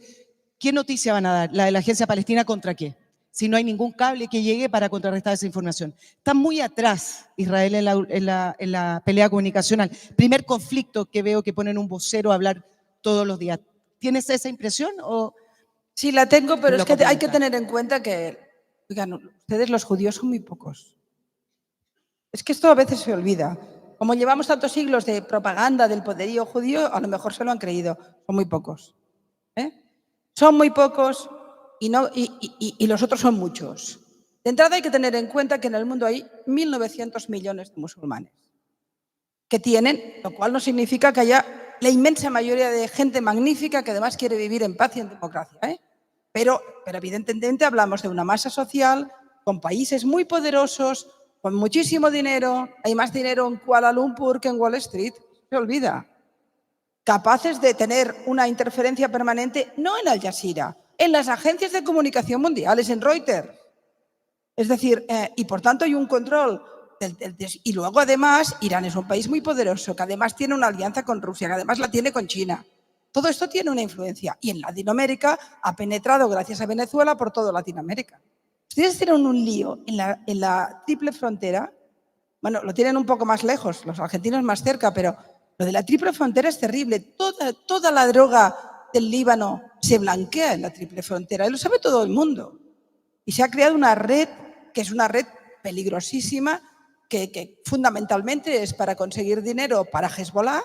¿qué noticia van a dar? ¿La de la agencia palestina contra qué? Si no hay ningún cable que llegue para contrarrestar esa información. Está muy atrás Israel en la pelea comunicacional. Primer conflicto que veo que ponen un vocero a hablar todos los días. ¿Tienes esa impresión? Sí, la tengo, pero es que hay que tener en cuenta que, oigan, ustedes los judíos son muy pocos. Es que esto a veces se olvida. Como llevamos tantos siglos de propaganda del poderío judío, a lo mejor se lo han creído. Son muy pocos. Son muy pocos y los otros son muchos. De entrada hay que tener en cuenta que en el mundo hay 1.900 millones de musulmanes que tienen, lo cual no significa que haya la inmensa mayoría de gente magnífica que además quiere vivir en paz y en democracia. Pero evidentemente hablamos de una masa social con países muy poderosos, con muchísimo dinero. Hay más dinero en Kuala Lumpur que en Wall Street. Se olvida. Capaces de tener una interferencia permanente, no en Al Jazeera, en las agencias de comunicación mundiales, en Reuters. Es decir, y por tanto hay un control. Y luego, además, Irán es un país muy poderoso, que además tiene una alianza con Rusia, que además la tiene con China. Todo esto tiene una influencia. Y en Latinoamérica ha penetrado, gracias a Venezuela, por toda Latinoamérica. Ustedes tienen un lío en la triple frontera. Bueno, lo tienen un poco más lejos, los argentinos más cerca, pero lo de la triple frontera es terrible. Toda la droga del Líbano se blanquea en la triple frontera y lo sabe todo el mundo. Y se ha creado una red que es una red peligrosísima que fundamentalmente es para conseguir dinero para Hezbollah,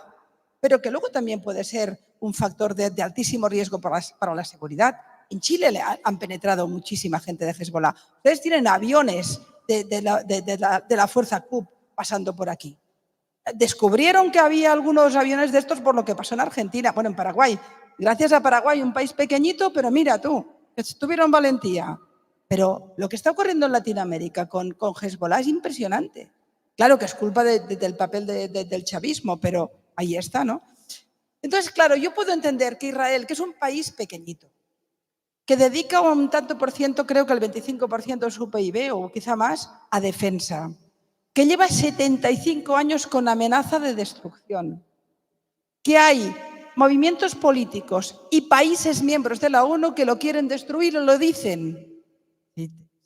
pero que luego también puede ser un factor de altísimo riesgo para la seguridad. En Chile han penetrado muchísima gente de Hezbollah. Ustedes tienen aviones de la fuerza Quds pasando por aquí. Descubrieron que había algunos aviones de estos por lo que pasó en Argentina, bueno, en Paraguay. Gracias a Paraguay, un país pequeñito, pero mira tú, tuvieron valentía. Pero lo que está ocurriendo en Latinoamérica con Hezbollah es impresionante. Claro que es culpa del papel del chavismo, pero ahí está, ¿no? Entonces, claro, yo puedo entender que Israel, que es un país pequeñito, que dedica un tanto por ciento, creo que el 25% de su PIB o quizá más, a defensa, que lleva 75 años con amenaza de destrucción, que hay movimientos políticos y países miembros de la ONU que lo quieren destruir o lo dicen.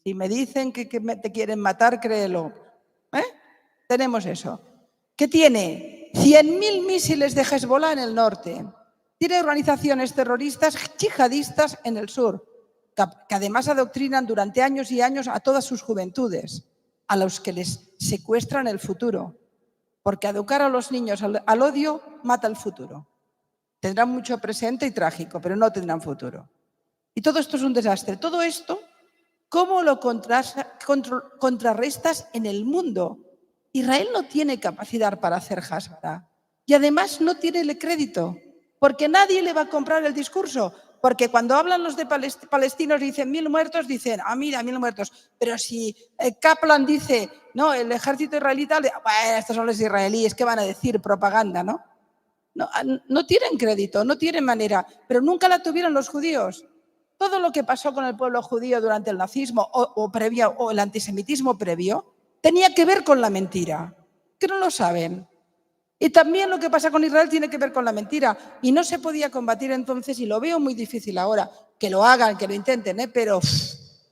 Si me dicen que te quieren matar, créelo. Tenemos eso. Que tiene 100.000 misiles de Hezbollah en el norte. Tiene organizaciones terroristas yihadistas en el sur, que además adoctrinan durante años y años a todas sus juventudes, a los que les secuestran el futuro. Porque educar a los niños al odio mata el futuro. Tendrán mucho presente y trágico, pero no tendrán futuro. Y todo esto es un desastre. Todo esto, ¿cómo lo contrarrestas en el mundo? Israel no tiene capacidad para hacer Hezbollah. Y además no tiene el crédito, porque nadie le va a comprar el discurso. Porque cuando hablan los de palestinos y dicen 1.000 muertos, dicen, mira, 1.000 muertos. Pero si Kaplan dice, no, el ejército israelita, bueno, estos son los israelíes, ¿qué van a decir? Propaganda, ¿no? No tienen crédito, no tienen manera, pero nunca la tuvieron los judíos. Todo lo que pasó con el pueblo judío durante el nazismo o el antisemitismo previo tenía que ver con la mentira, que no lo saben. Y también lo que pasa con Israel tiene que ver con la mentira. Y no se podía combatir entonces, y lo veo muy difícil ahora, que lo hagan, que lo intenten, pero es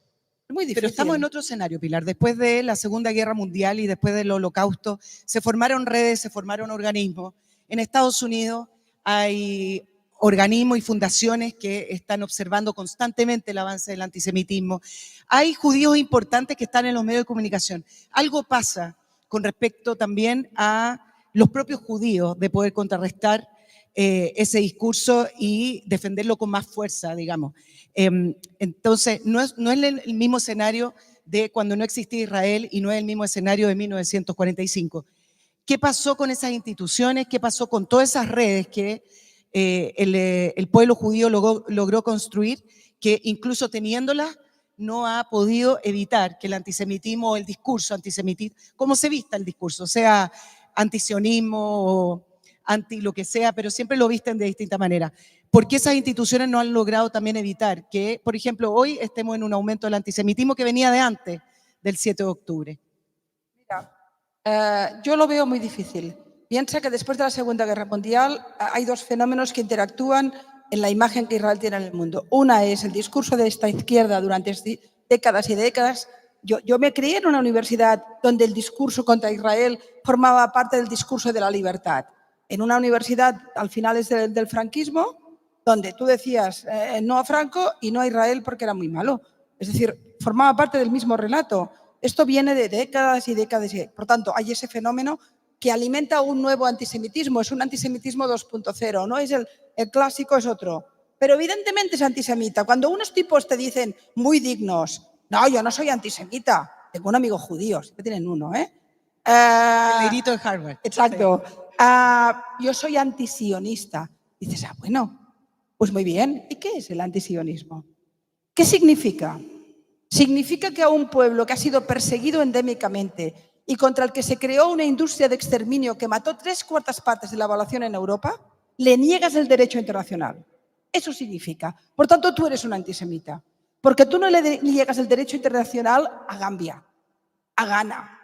muy difícil. Pero estamos en otro escenario, Pilar. Después de la Segunda Guerra Mundial y después del Holocausto, se formaron redes, se formaron organismos. En Estados Unidos hay organismos y fundaciones que están observando constantemente el avance del antisemitismo. Hay judíos importantes que están en los medios de comunicación. Algo pasa con respecto también a los propios judíos de poder contrarrestar ese discurso y defenderlo con más fuerza, digamos. Entonces, no es el mismo escenario de cuando no existía Israel y no es el mismo escenario de 1945. ¿Qué pasó con esas instituciones? ¿Qué pasó con todas esas redes que el pueblo judío logró construir, que incluso teniéndolas no ha podido evitar que el antisemitismo o el discurso antisemita, como se vista el discurso, sea antisionismo o anti lo que sea, pero siempre lo visten de distinta manera? ¿Por qué esas instituciones no han logrado también evitar que, por ejemplo, hoy estemos en un aumento del antisemitismo que venía de antes del 7 de octubre? Mira, yo lo veo muy difícil. Piensa que después de la Segunda Guerra Mundial hay dos fenómenos que interactúan en la imagen que Israel tiene en el mundo. Una es el discurso de esta izquierda durante décadas y décadas. Yo me crié en una universidad donde el discurso contra Israel formaba parte del discurso de la libertad. En una universidad al finales del franquismo, donde tú decías no a Franco y no a Israel porque era muy malo. Es decir, formaba parte del mismo relato. Esto viene de décadas y décadas. Por tanto, hay ese fenómeno que alimenta un nuevo antisemitismo. Es un antisemitismo 2.0, no es el clásico, es otro. Pero evidentemente es antisemita. Cuando unos tipos te dicen muy dignos, no, yo no soy antisemita, tengo un amigo judío, siempre tienen uno, ¿eh? El negrito de Harvard. Exacto. Yo soy antisionista. Dices, bueno, pues muy bien. ¿Y qué es el antisionismo? ¿Qué significa? Significa que a un pueblo que ha sido perseguido endémicamente y contra el que se creó una industria de exterminio que mató 3/4 partes de la población en Europa, le niegas el derecho internacional. Eso significa. Por tanto, tú eres un antisemita. Porque tú no le niegas el derecho internacional a Gambia, a Ghana,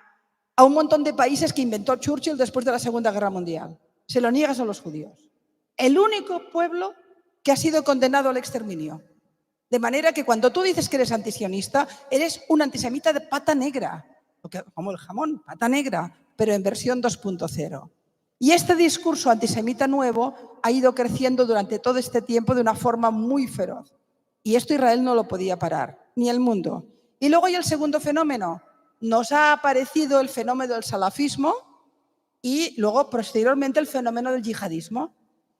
a un montón de países que inventó Churchill después de la Segunda Guerra Mundial. Se lo niegas a los judíos. El único pueblo que ha sido condenado al exterminio. De manera que cuando tú dices que eres antisionista, eres un antisemita de pata negra, como el jamón, pata negra, pero en versión 2.0. Y este discurso antisemita nuevo ha ido creciendo durante todo este tiempo de una forma muy feroz. Y esto Israel no lo podía parar, ni el mundo. Y luego hay el segundo fenómeno. Nos ha aparecido el fenómeno del salafismo y luego posteriormente el fenómeno del yihadismo.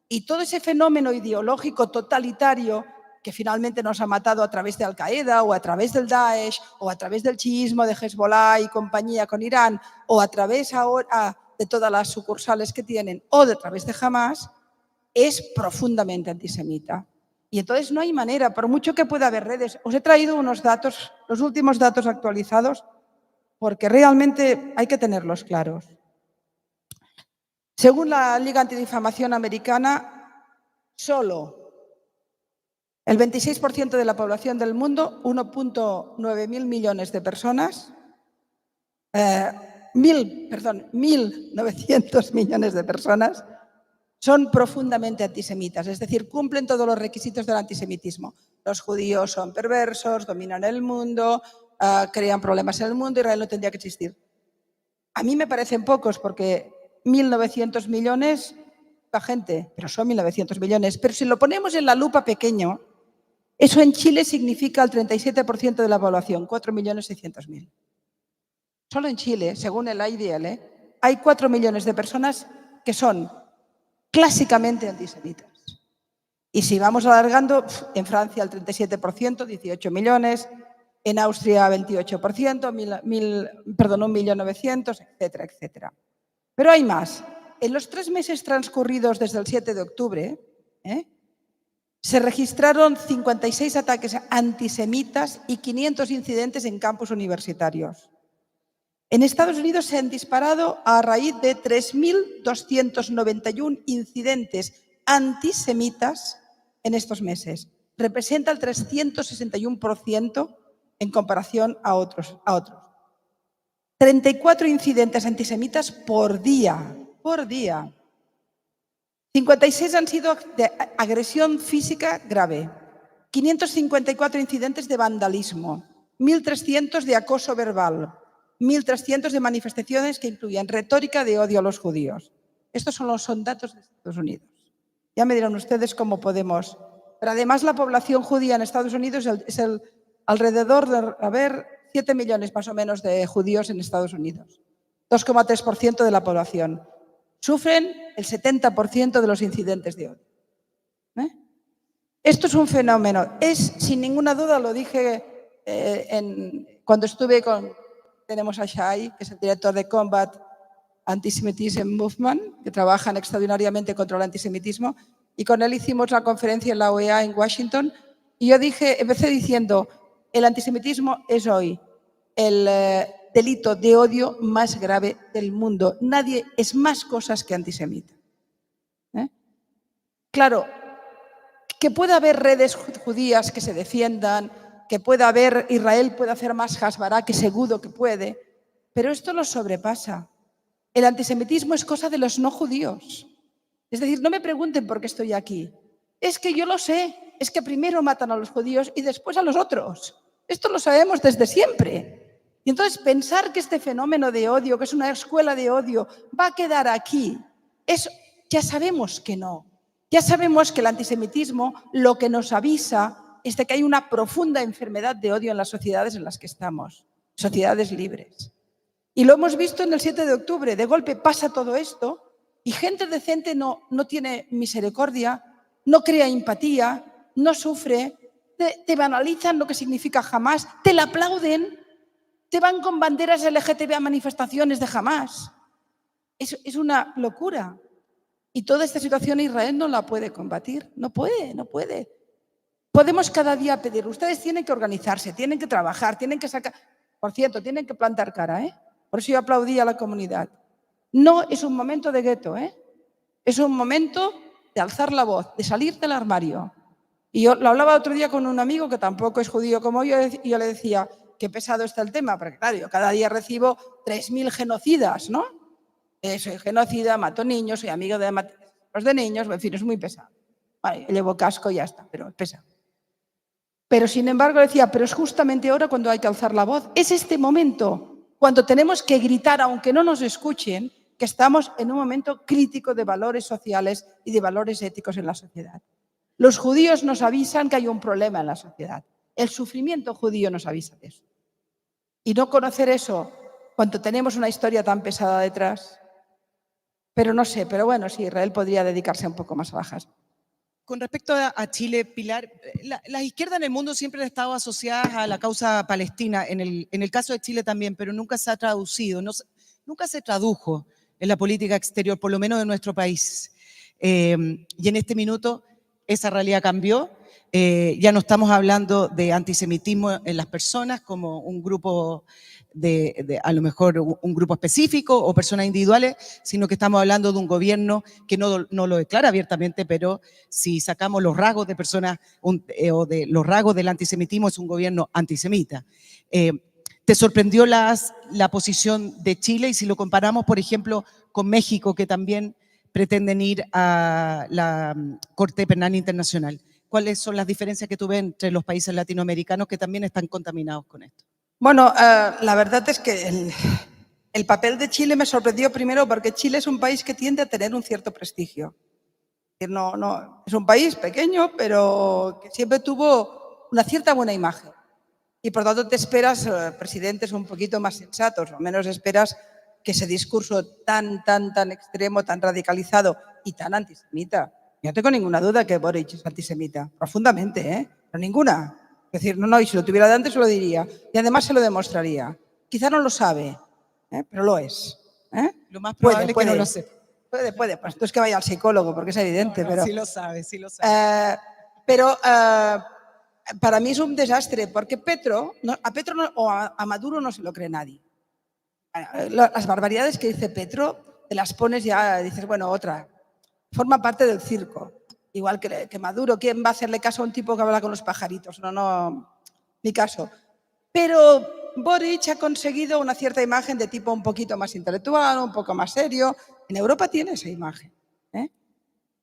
Y todo ese fenómeno ideológico totalitario que finalmente nos ha matado a través de Al-Qaeda o a través del Daesh o a través del chiismo de Hezbollah y compañía con Irán o a través ahora de todas las sucursales que tienen o a través de Hamas, es profundamente antisemita. Y entonces no hay manera, por mucho que pueda haber redes. Os he traído unos datos, los últimos datos actualizados, porque realmente hay que tenerlos claros. Según la Liga Antidifamación Americana, solo el 26% de la población del mundo, 1.9 mil millones de personas, 1.900 millones de personas, son profundamente antisemitas, es decir, cumplen todos los requisitos del antisemitismo. Los judíos son perversos, dominan el mundo, crean problemas en el mundo, Israel no tendría que existir. A mí me parecen pocos porque 1.900 millones, poca gente, pero son 1.900 millones. Pero si lo ponemos en la lupa pequeño, eso en Chile significa el 37% de la población, 4.600.000. Solo en Chile, según el IDL, hay 4 millones de personas que son clásicamente antisemitas. Y si vamos alargando, en Francia el 37%, 18 millones, en Austria 28%, 1.900.000, etcétera, etcétera. Pero hay más. En los 3 meses transcurridos desde el 7 de octubre, se registraron 56 ataques antisemitas y 500 incidentes en campus universitarios. En Estados Unidos se han disparado a raíz de 3.291 incidentes antisemitas en estos meses. Representa el 361% en comparación a otros. 34 incidentes antisemitas por día. 56 han sido de agresión física grave. 554 incidentes de vandalismo. 1.300 de acoso verbal. 1.300 de manifestaciones que incluyen retórica de odio a los judíos. Estos son datos de Estados Unidos. Ya me dirán ustedes cómo podemos. Pero además la población judía en Estados Unidos es alrededor de haber 7 millones más o menos de judíos en Estados Unidos. 2,3% de la población. Sufren el 70% de los incidentes de odio. Esto es un fenómeno. Es, sin ninguna duda, lo dije cuando estuve tenemos a Shai, que es el director de Combat Antisemitism Movement, que trabajan extraordinariamente contra el antisemitismo, y con él hicimos la conferencia en la OEA en Washington, y yo empecé diciendo, el antisemitismo es hoy el delito de odio más grave del mundo. Nadie es más cosas que antisemita. Claro, que pueda haber redes judías que se defiendan, que pueda haber, Israel puede hacer más Hasbara, que seguro que puede, pero esto lo sobrepasa. El antisemitismo es cosa de los no judíos. Es decir, no me pregunten por qué estoy aquí. Es que yo lo sé, es que primero matan a los judíos y después a los otros. Esto lo sabemos desde siempre. Y entonces pensar que este fenómeno de odio, que es una escuela de odio, va a quedar aquí, ya sabemos que no. Ya sabemos que el antisemitismo lo que nos avisa es de que hay una profunda enfermedad de odio en las sociedades en las que estamos, sociedades libres. Y lo hemos visto en el 7 de octubre. De golpe pasa todo esto y gente decente no tiene misericordia, no crea empatía, no sufre, te banalizan lo que significa Hamás, te la aplauden, te van con banderas LGTB a manifestaciones de Hamás. Es una locura. Y toda esta situación Israel no la puede combatir. No puede. Podemos cada día pedir. Ustedes tienen que organizarse, tienen que trabajar, tienen que sacar... Por cierto, tienen que plantar cara, ¿eh? Por eso yo aplaudí a la comunidad. No es un momento de gueto, ¿eh? Es un momento de alzar la voz, de salir del armario. Y yo lo hablaba otro día con un amigo que tampoco es judío como yo, y yo le decía, qué pesado está el tema, porque claro, yo cada día recibo 3.000 genocidas, ¿no? Soy genocida, mato niños, soy amigo de los de niños, en fin, es muy pesado. Vale, llevo casco y ya está, pero es pesado. Pero sin embargo decía, pero es justamente ahora cuando hay que alzar la voz. Es este momento, cuando tenemos que gritar, aunque no nos escuchen, que estamos en un momento crítico de valores sociales y de valores éticos en la sociedad. Los judíos nos avisan que hay un problema en la sociedad. El sufrimiento judío nos avisa de eso. Y no conocer eso cuando tenemos una historia tan pesada detrás. Pero no sé, pero bueno, sí, Israel podría dedicarse un poco más a bajas. Con respecto a Chile, Pilar, las izquierdas en el mundo siempre han estado asociadas a la causa palestina, en el caso de Chile también, pero nunca se ha traducido, nunca se tradujo en la política exterior, por lo menos de nuestro país. Y en este minuto esa realidad cambió. Ya no estamos hablando de antisemitismo en las personas como un grupo a lo mejor un grupo específico o personas individuales, sino que estamos hablando de un gobierno que no lo declara abiertamente, pero si sacamos los rasgos de personas o de los rasgos del antisemitismo, es un gobierno antisemita. ¿Te sorprendió la posición de Chile? Y si lo comparamos, por ejemplo, con México, que también pretenden ir a la Corte Penal Internacional. ¿Cuáles son las diferencias que tú ves entre los países latinoamericanos que también están contaminados con esto? Bueno, la verdad es que el papel de Chile me sorprendió primero porque Chile es un país que tiende a tener un cierto prestigio. Es un país pequeño, pero que siempre tuvo una cierta buena imagen. Y por tanto te esperas presidentes un poquito más sensatos, o menos esperas que ese discurso tan extremo, tan radicalizado y tan antisemita. Yo no tengo ninguna duda que Boric es antisemita, profundamente, ¿eh? Pero ninguna. Es decir, no, y si lo tuviera de antes se lo diría. Y además se lo demostraría. Quizá no lo sabe, pero lo es. Lo más probable es que no lo sepa. Puede. Pues entonces que vaya al psicólogo, porque es evidente. Pero, sí lo sabe. Pero para mí es un desastre, porque a Petro o a Maduro no se lo cree nadie. Las barbaridades que dice Petro, te las pones ya, dices, bueno, otra. Forma parte del circo. Igual que Maduro, ¿quién va a hacerle caso a un tipo que habla con los pajaritos? No, ni caso. Pero Boric ha conseguido una cierta imagen de tipo un poquito más intelectual, un poco más serio. En Europa tiene esa imagen.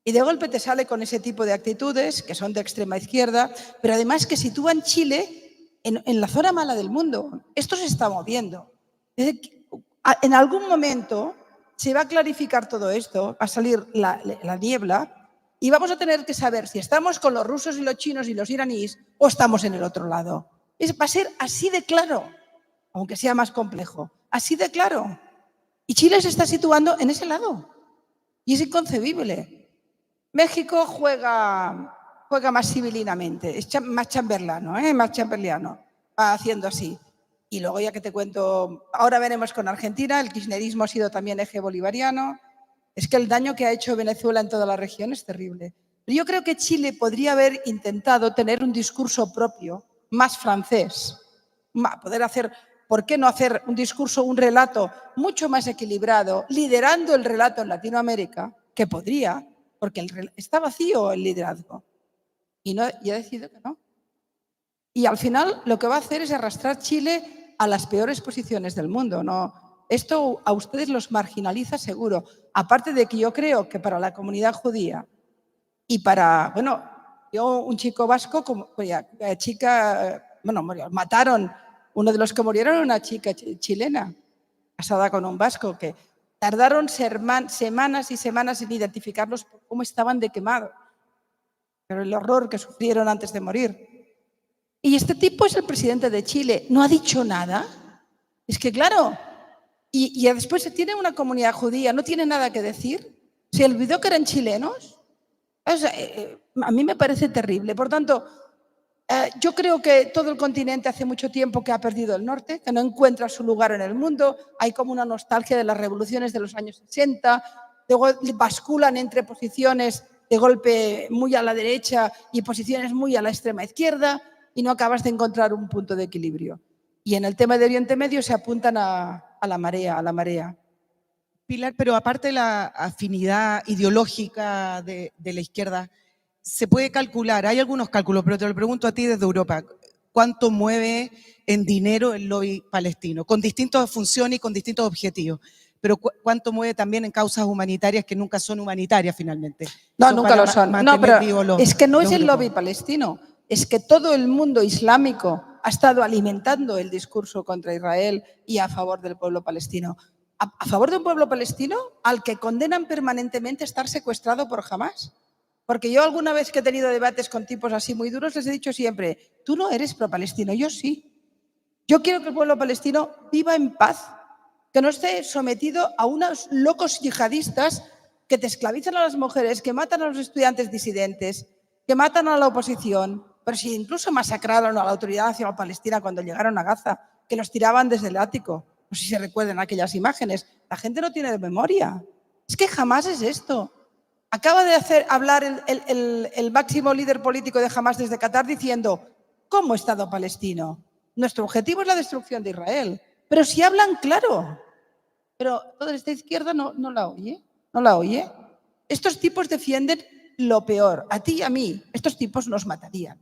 Y de golpe te sale con ese tipo de actitudes que son de extrema izquierda, pero además que sitúan Chile en la zona mala del mundo. Esto se está moviendo. En algún momento se va a clarificar todo esto, va a salir la niebla, Y vamos a tener que saber si estamos con los rusos y los chinos y los iraníes o estamos en el otro lado. Va a ser así de claro, aunque sea más complejo, así de claro. Y Chile se está situando en ese lado. Y es inconcebible. México juega más civilinamente, es más chamberlano, más chamberliano, va haciendo así. Y luego ya que te cuento, ahora veremos con Argentina, el kirchnerismo ha sido también eje bolivariano. Es que el daño que ha hecho Venezuela en toda la región es terrible. Pero yo creo que Chile podría haber intentado tener un discurso propio, más francés. ¿Por qué no hacer un discurso, un relato mucho más equilibrado, liderando el relato en Latinoamérica? Que podría, porque está vacío el liderazgo. Y ha decidido que no. Y al final lo que va a hacer es arrastrar Chile a las peores posiciones del mundo, ¿no? Esto a ustedes los marginaliza seguro. Aparte de que yo creo que para la comunidad judía y para, un chico vasco, mataron, uno de los que murieron era una chica chilena, casada con un vasco, que tardaron semanas y semanas en identificarlos por cómo estaban de quemados. Pero el horror que sufrieron antes de morir. Y este tipo es el presidente de Chile. ¿No ha dicho nada? Es que claro... Y después tiene una comunidad judía, no tiene nada que decir. Se olvidó que eran chilenos. A mí me parece terrible. Por tanto, yo creo que todo el continente hace mucho tiempo que ha perdido el norte, que no encuentra su lugar en el mundo. Hay como una nostalgia de las revoluciones de los años 60. Luego basculan entre posiciones de golpe muy a la derecha y posiciones muy a la extrema izquierda y no acabas de encontrar un punto de equilibrio. Y en el tema de Oriente Medio se apuntan a la marea. Pilar, pero aparte de la afinidad ideológica de la izquierda, se puede calcular, hay algunos cálculos, pero te lo pregunto a ti desde Europa, ¿cuánto mueve en dinero el lobby palestino? Con distintas funciones y con distintos objetivos, pero ¿cuánto mueve también en causas humanitarias que nunca son humanitarias finalmente? No, nunca lo son. No, pero es que no es el grupos. lobby palestino, es que todo el mundo islámico ha estado alimentando el discurso contra Israel y a favor del pueblo palestino. A favor de un pueblo palestino al que condenan permanentemente estar secuestrado por Hamás. Porque yo alguna vez que he tenido debates con tipos así muy duros les he dicho siempre, tú no eres pro-palestino, yo sí. Yo quiero que el pueblo palestino viva en paz, que no esté sometido a unos locos yihadistas que te esclavizan a las mujeres, que matan a los estudiantes disidentes, que matan a la oposición, pero si incluso masacraron a la Autoridad Nacional Palestina cuando llegaron a Gaza, que los tiraban desde el ático. No sé si se recuerdan aquellas imágenes. La gente no tiene memoria. Es que jamás es esto. Acaba de hablar el máximo líder político de Hamás desde Qatar diciendo, como Estado palestino, nuestro objetivo es la destrucción de Israel. Pero si hablan claro. Pero toda esta izquierda no la oye. No la oye. Estos tipos defienden lo peor. A ti y a mí, estos tipos nos matarían.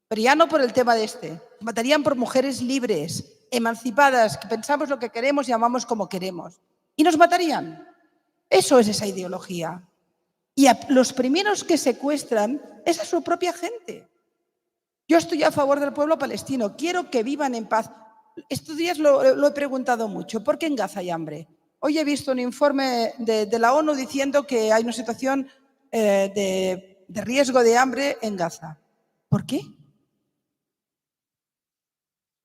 Pero ya no por el tema de nos matarían por mujeres libres, emancipadas, que pensamos lo que queremos y amamos como queremos. Y nos matarían. Eso es esa ideología. Y a los primeros que secuestran es a su propia gente. Yo estoy a favor del pueblo palestino. Quiero que vivan en paz. Estos días lo he preguntado mucho. ¿Por qué en Gaza hay hambre? Hoy he visto un informe de la ONU diciendo que hay una situación de riesgo de hambre en Gaza. ¿Por qué?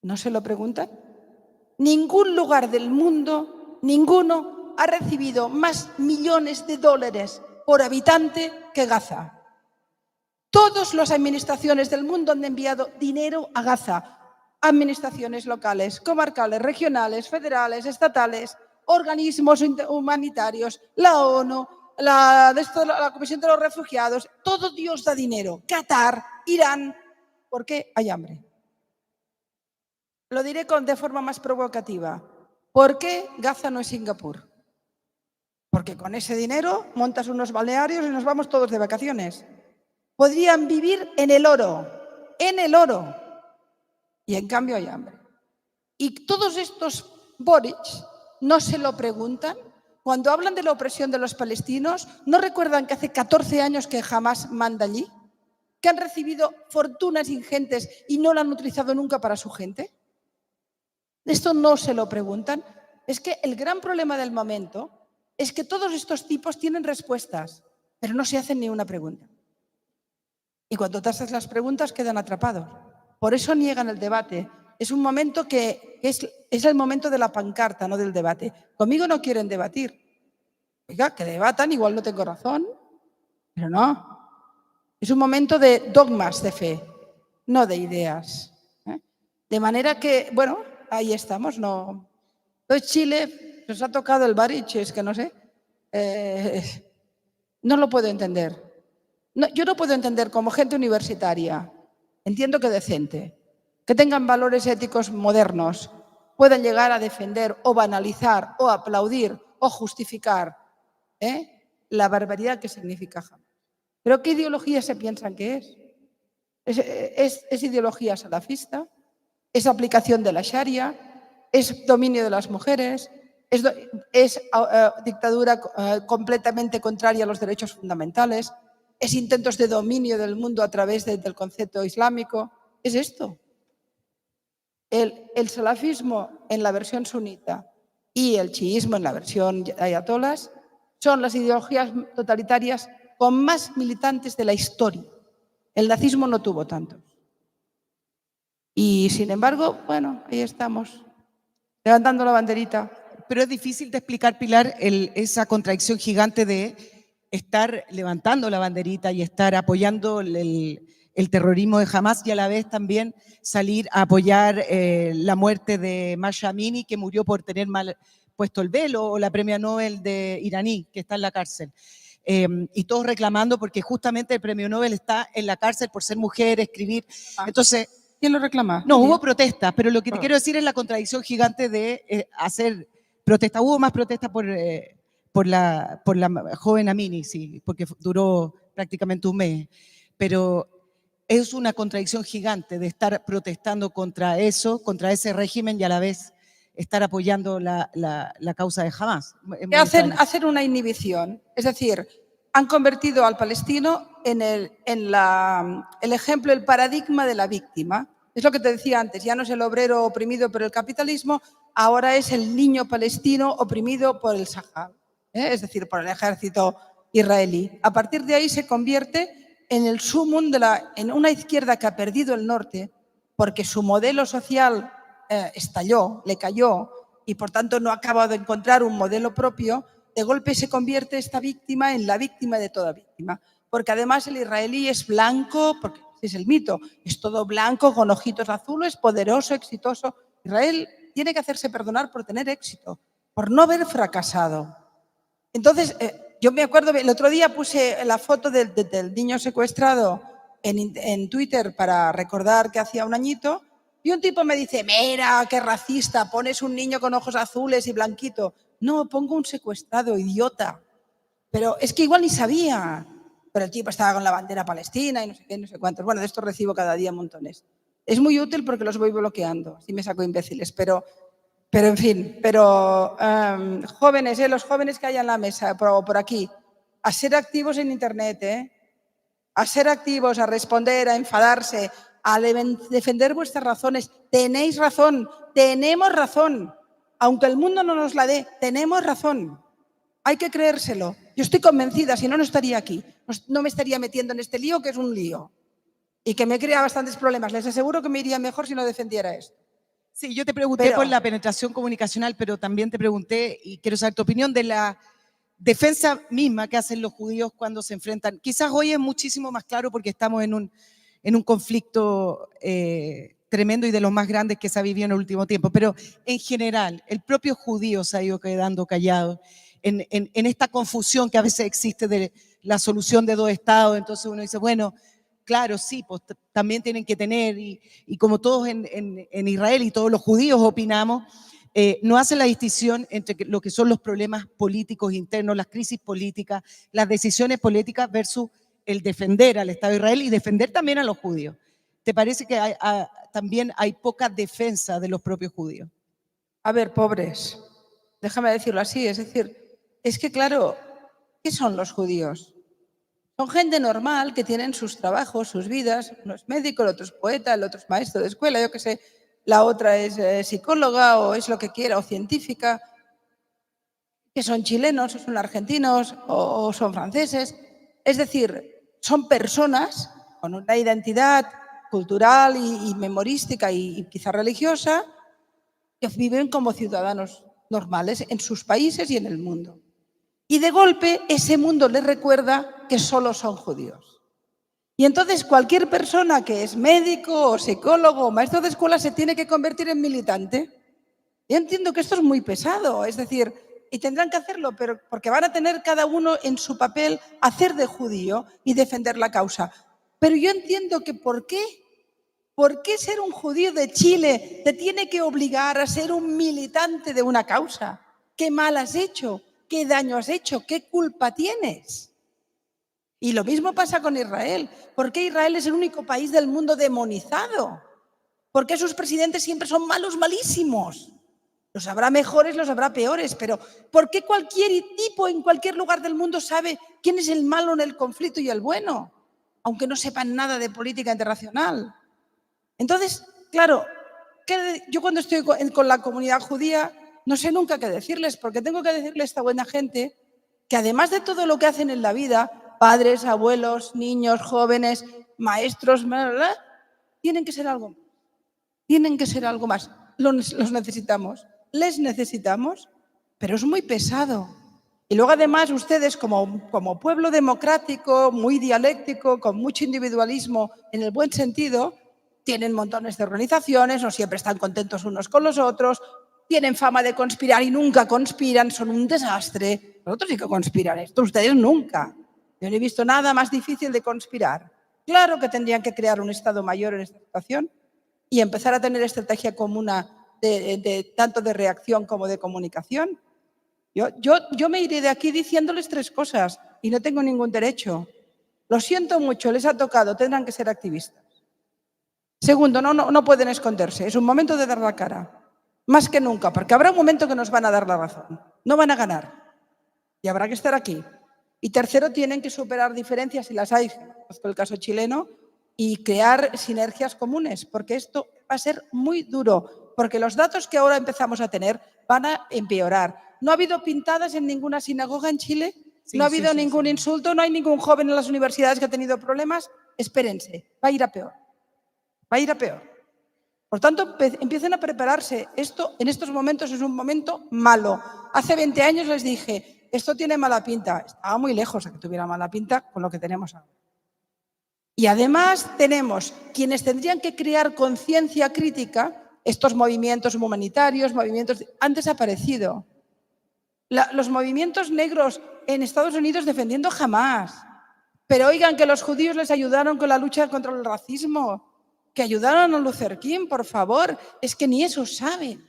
¿No se lo preguntan? Ningún lugar del mundo, ninguno, ha recibido más millones de dólares por habitante que Gaza. Todas las administraciones del mundo han enviado dinero a Gaza. Administraciones locales, comarcales, regionales, federales, estatales, organismos humanitarios, la ONU, la Comisión de los Refugiados, todo Dios da dinero. Qatar, Irán, ¿por qué hay hambre? Lo diré de forma más provocativa. ¿Por qué Gaza no es Singapur? Porque con ese dinero montas unos balnearios y nos vamos todos de vacaciones. Podrían vivir en el oro, y en cambio hay hambre. Y todos estos Boric no se lo preguntan. Cuando hablan de la opresión de los palestinos, ¿no recuerdan que hace 14 años que Hamás manda allí? ¿Que han recibido fortunas ingentes y no lo han utilizado nunca para su gente? Esto no se lo preguntan. Es que el gran problema del momento es que todos estos tipos tienen respuestas. pero no se hacen ni una pregunta. Y cuando te haces las preguntas quedan atrapados. Por eso niegan el debate. Es un momento que es el momento de la pancarta, no del debate. Conmigo no quieren debatir. Oiga, que debatan, igual no tengo razón, pero no. Es un momento de dogmas de fe, no de ideas. De manera que, bueno, ahí estamos. No. Entonces Chile nos ha tocado el Bariche, es que no sé. No lo puedo entender. No, yo no puedo entender como gente universitaria, entiendo que decente, que tengan valores éticos modernos, puedan llegar a defender o banalizar o aplaudir o justificar la barbaridad que significa Hamas. ¿Pero qué ideología se piensan que es? ¿Es ideología salafista? ¿Es aplicación de la Sharia? ¿Es dominio de las mujeres? ¿Es dictadura completamente contraria a los derechos fundamentales? ¿Es intentos de dominio del mundo a través del concepto islámico? Es esto. El salafismo en la versión sunita y el chiismo en la versión ayatolás son las ideologías totalitarias con más militantes de la historia. El nazismo no tuvo tantos. Y sin embargo, bueno, ahí estamos, levantando la banderita. Pero es difícil de explicar, Pilar, esa contradicción gigante de estar levantando la banderita y estar apoyando el terrorismo de Hamas y a la vez también salir a apoyar la muerte de Masha Amini, que murió por tener mal puesto el velo, o la premio Nobel de iraní, que está en la cárcel. Y todos reclamando porque justamente el premio Nobel está en la cárcel por ser mujer, escribir. Entonces, ¿quién lo reclama? no, hubo protestas, pero lo que te quiero decir es la contradicción gigante de hacer protestas. Hubo más protestas por la joven Amini, sí, porque duró prácticamente un mes. Pero es una contradicción gigante de estar protestando contra eso, contra ese régimen y a la vez estar apoyando la causa de Hamas. Hacen una inhibición, es decir, han convertido al palestino en el ejemplo, el paradigma de la víctima. Es lo que te decía antes, ya no es el obrero oprimido por el capitalismo, ahora es el niño palestino oprimido por el Sahab, es decir, por el ejército israelí. A partir de ahí se convierte en el sumum en una izquierda que ha perdido el norte porque su modelo social estalló, le cayó y por tanto no ha acabado de encontrar un modelo propio. De golpe se convierte esta víctima en la víctima de toda víctima, porque además el israelí es blanco, porque es el mito, es todo blanco, con ojitos azules, poderoso, exitoso. Israel tiene que hacerse perdonar por tener éxito, por no haber fracasado. Entonces, yo me acuerdo, el otro día puse la foto del niño secuestrado en Twitter para recordar que hacía un añito, y un tipo me dice, mira, qué racista, pones un niño con ojos azules y blanquito. No, pongo un secuestrado, idiota. Pero es que igual ni sabía. Pero el tipo estaba con la bandera palestina y no sé qué, no sé cuántos. Bueno, de esto recibo cada día montones. Es muy útil porque los voy bloqueando, así me saco imbéciles. Pero en fin, jóvenes, los jóvenes que hay en la mesa, por aquí, a ser activos en Internet, a ser activos, a responder, a enfadarse, a defender vuestras razones. Tenéis razón, tenemos razón. Aunque el mundo no nos la dé, tenemos razón. Hay que creérselo. Yo estoy convencida, si no, no estaría aquí. No me estaría metiendo en este lío, que es un lío. Y que me crea bastantes problemas. Les aseguro que me iría mejor si no defendiera esto. Sí, yo te pregunté por la penetración comunicacional, pero también te pregunté, y quiero saber tu opinión, de la defensa misma que hacen los judíos cuando se enfrentan. Quizás hoy es muchísimo más claro porque estamos en un conflicto tremendo y de los más grandes que se ha vivido en el último tiempo, pero en general, el propio judío se ha ido quedando callado en esta confusión que a veces existe de la solución de dos estados. Entonces uno dice, bueno, claro, sí, pues también tienen que tener, y como todos en Israel y todos los judíos opinamos, no hacen la distinción entre lo que son los problemas políticos internos, las crisis políticas, las decisiones políticas versus el defender al Estado de Israel y defender también a los judíos. ¿Te parece que también hay poca defensa de los propios judíos? A ver, pobres, déjame decirlo así, es decir, es que claro, ¿qué son los judíos? Son gente normal que tienen sus trabajos, sus vidas. Uno es médico, el otro es poeta, el otro es maestro de escuela, yo qué sé, la otra es psicóloga o es lo que quiera, o científica, que son chilenos o son argentinos o son franceses. Es decir, son personas con una identidad cultural y memorística y quizá religiosa que viven como ciudadanos normales en sus países y en el mundo. Y de golpe ese mundo les recuerda que solo son judíos. Y entonces cualquier persona que es médico o psicólogo o maestro de escuela se tiene que convertir en militante. Yo entiendo que esto es muy pesado, es decir, y tendrán que hacerlo, pero porque van a tener cada uno en su papel hacer de judío y defender la causa. Pero yo entiendo que ¿por qué? ¿Por qué ser un judío de Chile te tiene que obligar a ser un militante de una causa? ¿Qué mal has hecho? ¿Qué daño has hecho? ¿Qué culpa tienes? Y lo mismo pasa con Israel. ¿Por qué Israel es el único país del mundo demonizado? ¿Por qué sus presidentes siempre son malos, malísimos? Los habrá mejores, los habrá peores, pero ¿por qué cualquier tipo en cualquier lugar del mundo sabe quién es el malo en el conflicto y el bueno? Aunque no sepan nada de política internacional. Entonces, claro, yo cuando estoy con la comunidad judía no sé nunca qué decirles, porque tengo que decirle a esta buena gente que además de todo lo que hacen en la vida, padres, abuelos, niños, jóvenes, maestros, tienen que ser algo más. Tienen que ser algo más. Los necesitamos, les necesitamos, pero es muy pesado. Y luego además ustedes como pueblo democrático, muy dialéctico, con mucho individualismo en el buen sentido, tienen montones de organizaciones, no siempre están contentos unos con los otros, tienen fama de conspirar y nunca conspiran, son un desastre. Nosotros sí que conspiran esto, ustedes nunca. Yo no he visto nada más difícil de conspirar. Claro que tendrían que crear un Estado mayor en esta situación y empezar a tener estrategia común tanto de reacción como de comunicación. Yo me iré de aquí diciéndoles 3 cosas y no tengo ningún derecho. Lo siento mucho, les ha tocado, tendrán que ser activistas. Segundo, no pueden esconderse, es un momento de dar la cara. Más que nunca, porque habrá un momento que nos van a dar la razón. No van a ganar y habrá que estar aquí. Y tercero, tienen que superar diferencias si las hay, conozco el caso chileno, y crear sinergias comunes, porque esto va a ser muy duro, porque los datos que ahora empezamos a tener van a empeorar. ¿No ha habido pintadas en ninguna sinagoga en Chile? ¿No ha habido ningún insulto? ¿No hay ningún joven en las universidades que ha tenido problemas? Espérense, va a ir a peor. Va a ir a peor. Por tanto, empiecen a prepararse. Esto en estos momentos es un momento malo. Hace 20 años les dije, esto tiene mala pinta. Estaba muy lejos de que tuviera mala pinta con lo que tenemos ahora. Y además tenemos quienes tendrían que crear conciencia crítica. Estos movimientos humanitarios, han desaparecido. Los movimientos negros en Estados Unidos defendiendo Hamás. Pero oigan, que los judíos les ayudaron con la lucha contra el racismo, que ayudaron a Luther King, por favor. Es que ni eso saben.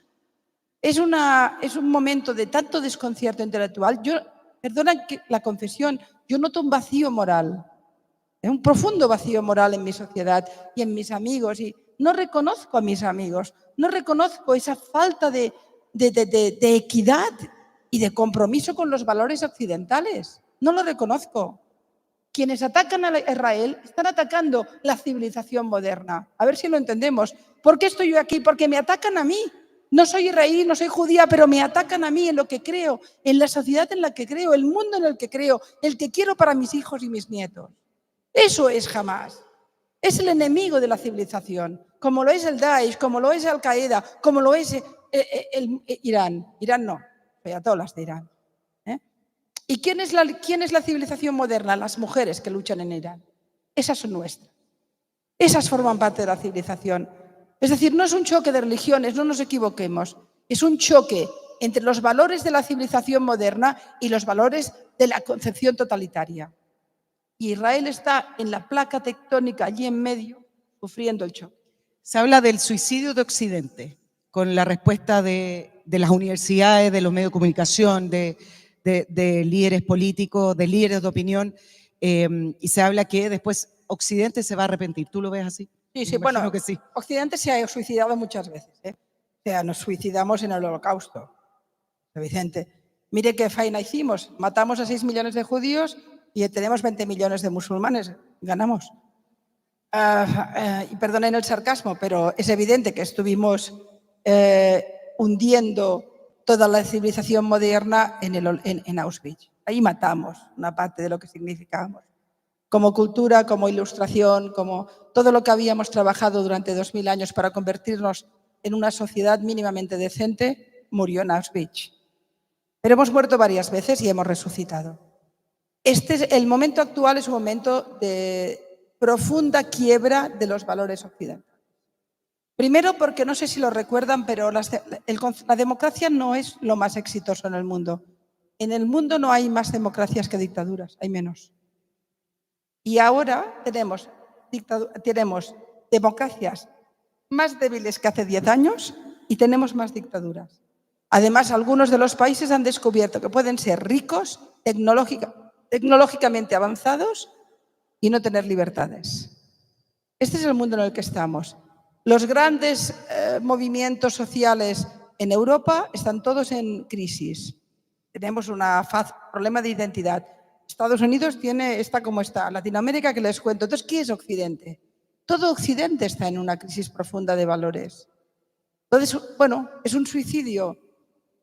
Es un momento de tanto desconcierto intelectual. Perdona la confesión, yo noto un vacío moral. Un profundo vacío moral en mi sociedad y en mis amigos. Y no reconozco a mis amigos, no reconozco esa falta de equidad y de compromiso con los valores occidentales. No lo reconozco. Quienes atacan a Israel están atacando la civilización moderna. A ver si lo entendemos. ¿Por qué estoy yo aquí? Porque me atacan a mí. No soy israelí, no soy judía, pero me atacan a mí en lo que creo, en la sociedad en la que creo, el mundo en el que creo, el que quiero para mis hijos y mis nietos. Eso es Hamás. Es el enemigo de la civilización, como lo es el Daesh, como lo es Al-Qaeda, como lo es Irán. Irán no, ayatolás de Irán. ¿Y quién es la civilización moderna? Las mujeres que luchan en Irán. Esas son nuestras. Esas forman parte de la civilización. Es decir, no es un choque de religiones, no nos equivoquemos. Es un choque entre los valores de la civilización moderna y los valores de la concepción totalitaria. Y Israel está en la placa tectónica, allí en medio, sufriendo el choque. Se habla del suicidio de Occidente, con la respuesta de las universidades, de los medios de comunicación, de líderes políticos, de líderes de opinión, y se habla que después Occidente se va a arrepentir. ¿Tú lo ves así? Sí, bueno, que sí. Occidente se ha suicidado muchas veces. O sea, nos suicidamos en el Holocausto, Vicente. Mire qué faena hicimos. Matamos a 6 millones de judíos y tenemos 20 millones de musulmanes. Ganamos. Y perdonen el sarcasmo, pero es evidente que estuvimos hundiendo toda la civilización moderna en Auschwitz. Ahí matamos una parte de lo que significábamos. como cultura, como ilustración, como todo lo que habíamos trabajado durante 2000 años para convertirnos en una sociedad mínimamente decente, murió en Auschwitz. Pero hemos muerto varias veces y hemos resucitado. El momento actual es un momento de profunda quiebra de los valores occidentales. Primero porque no sé si lo recuerdan, pero la democracia no es lo más exitoso en el mundo. En el mundo no hay más democracias que dictaduras, hay menos. Y ahora tenemos democracias más débiles que hace 10 años y tenemos más dictaduras. Además, algunos de los países han descubierto que pueden ser ricos, tecnológicamente avanzados y no tener libertades. Este es el mundo en el que estamos. Los grandes movimientos sociales en Europa están todos en crisis. Tenemos un problema de identidad. Estados Unidos está como está. Latinoamérica, que les cuento. Entonces, ¿qué es Occidente? Todo Occidente está en una crisis profunda de valores. Entonces, bueno, es un suicidio,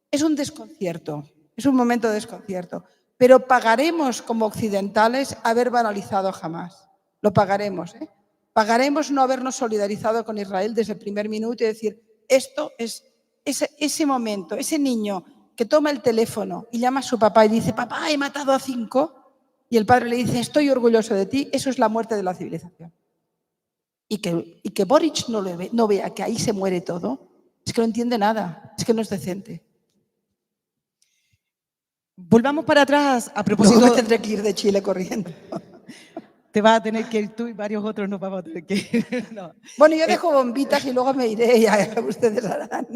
es un desconcierto, es un momento de desconcierto. Pero pagaremos como occidentales haber banalizado Hamás. Lo pagaremos, ¿eh? Pagaremos no habernos solidarizado con Israel desde el primer minuto y decir, esto es ese momento, ese niño que toma el teléfono y llama a su papá y dice, papá, he matado a 5, y el padre le dice, estoy orgulloso de ti, eso es la muerte de la civilización. Y que Boric no vea que ahí se muere todo, es que no entiende nada, es que no es decente. Volvamos para atrás a propósito. Luego me tendré que ir de Chile corriendo. Te vas a tener que ir tú y varios otros nos vamos a tener que ir. No. Bueno, yo dejo bombitas y luego me iré, ya ustedes harán.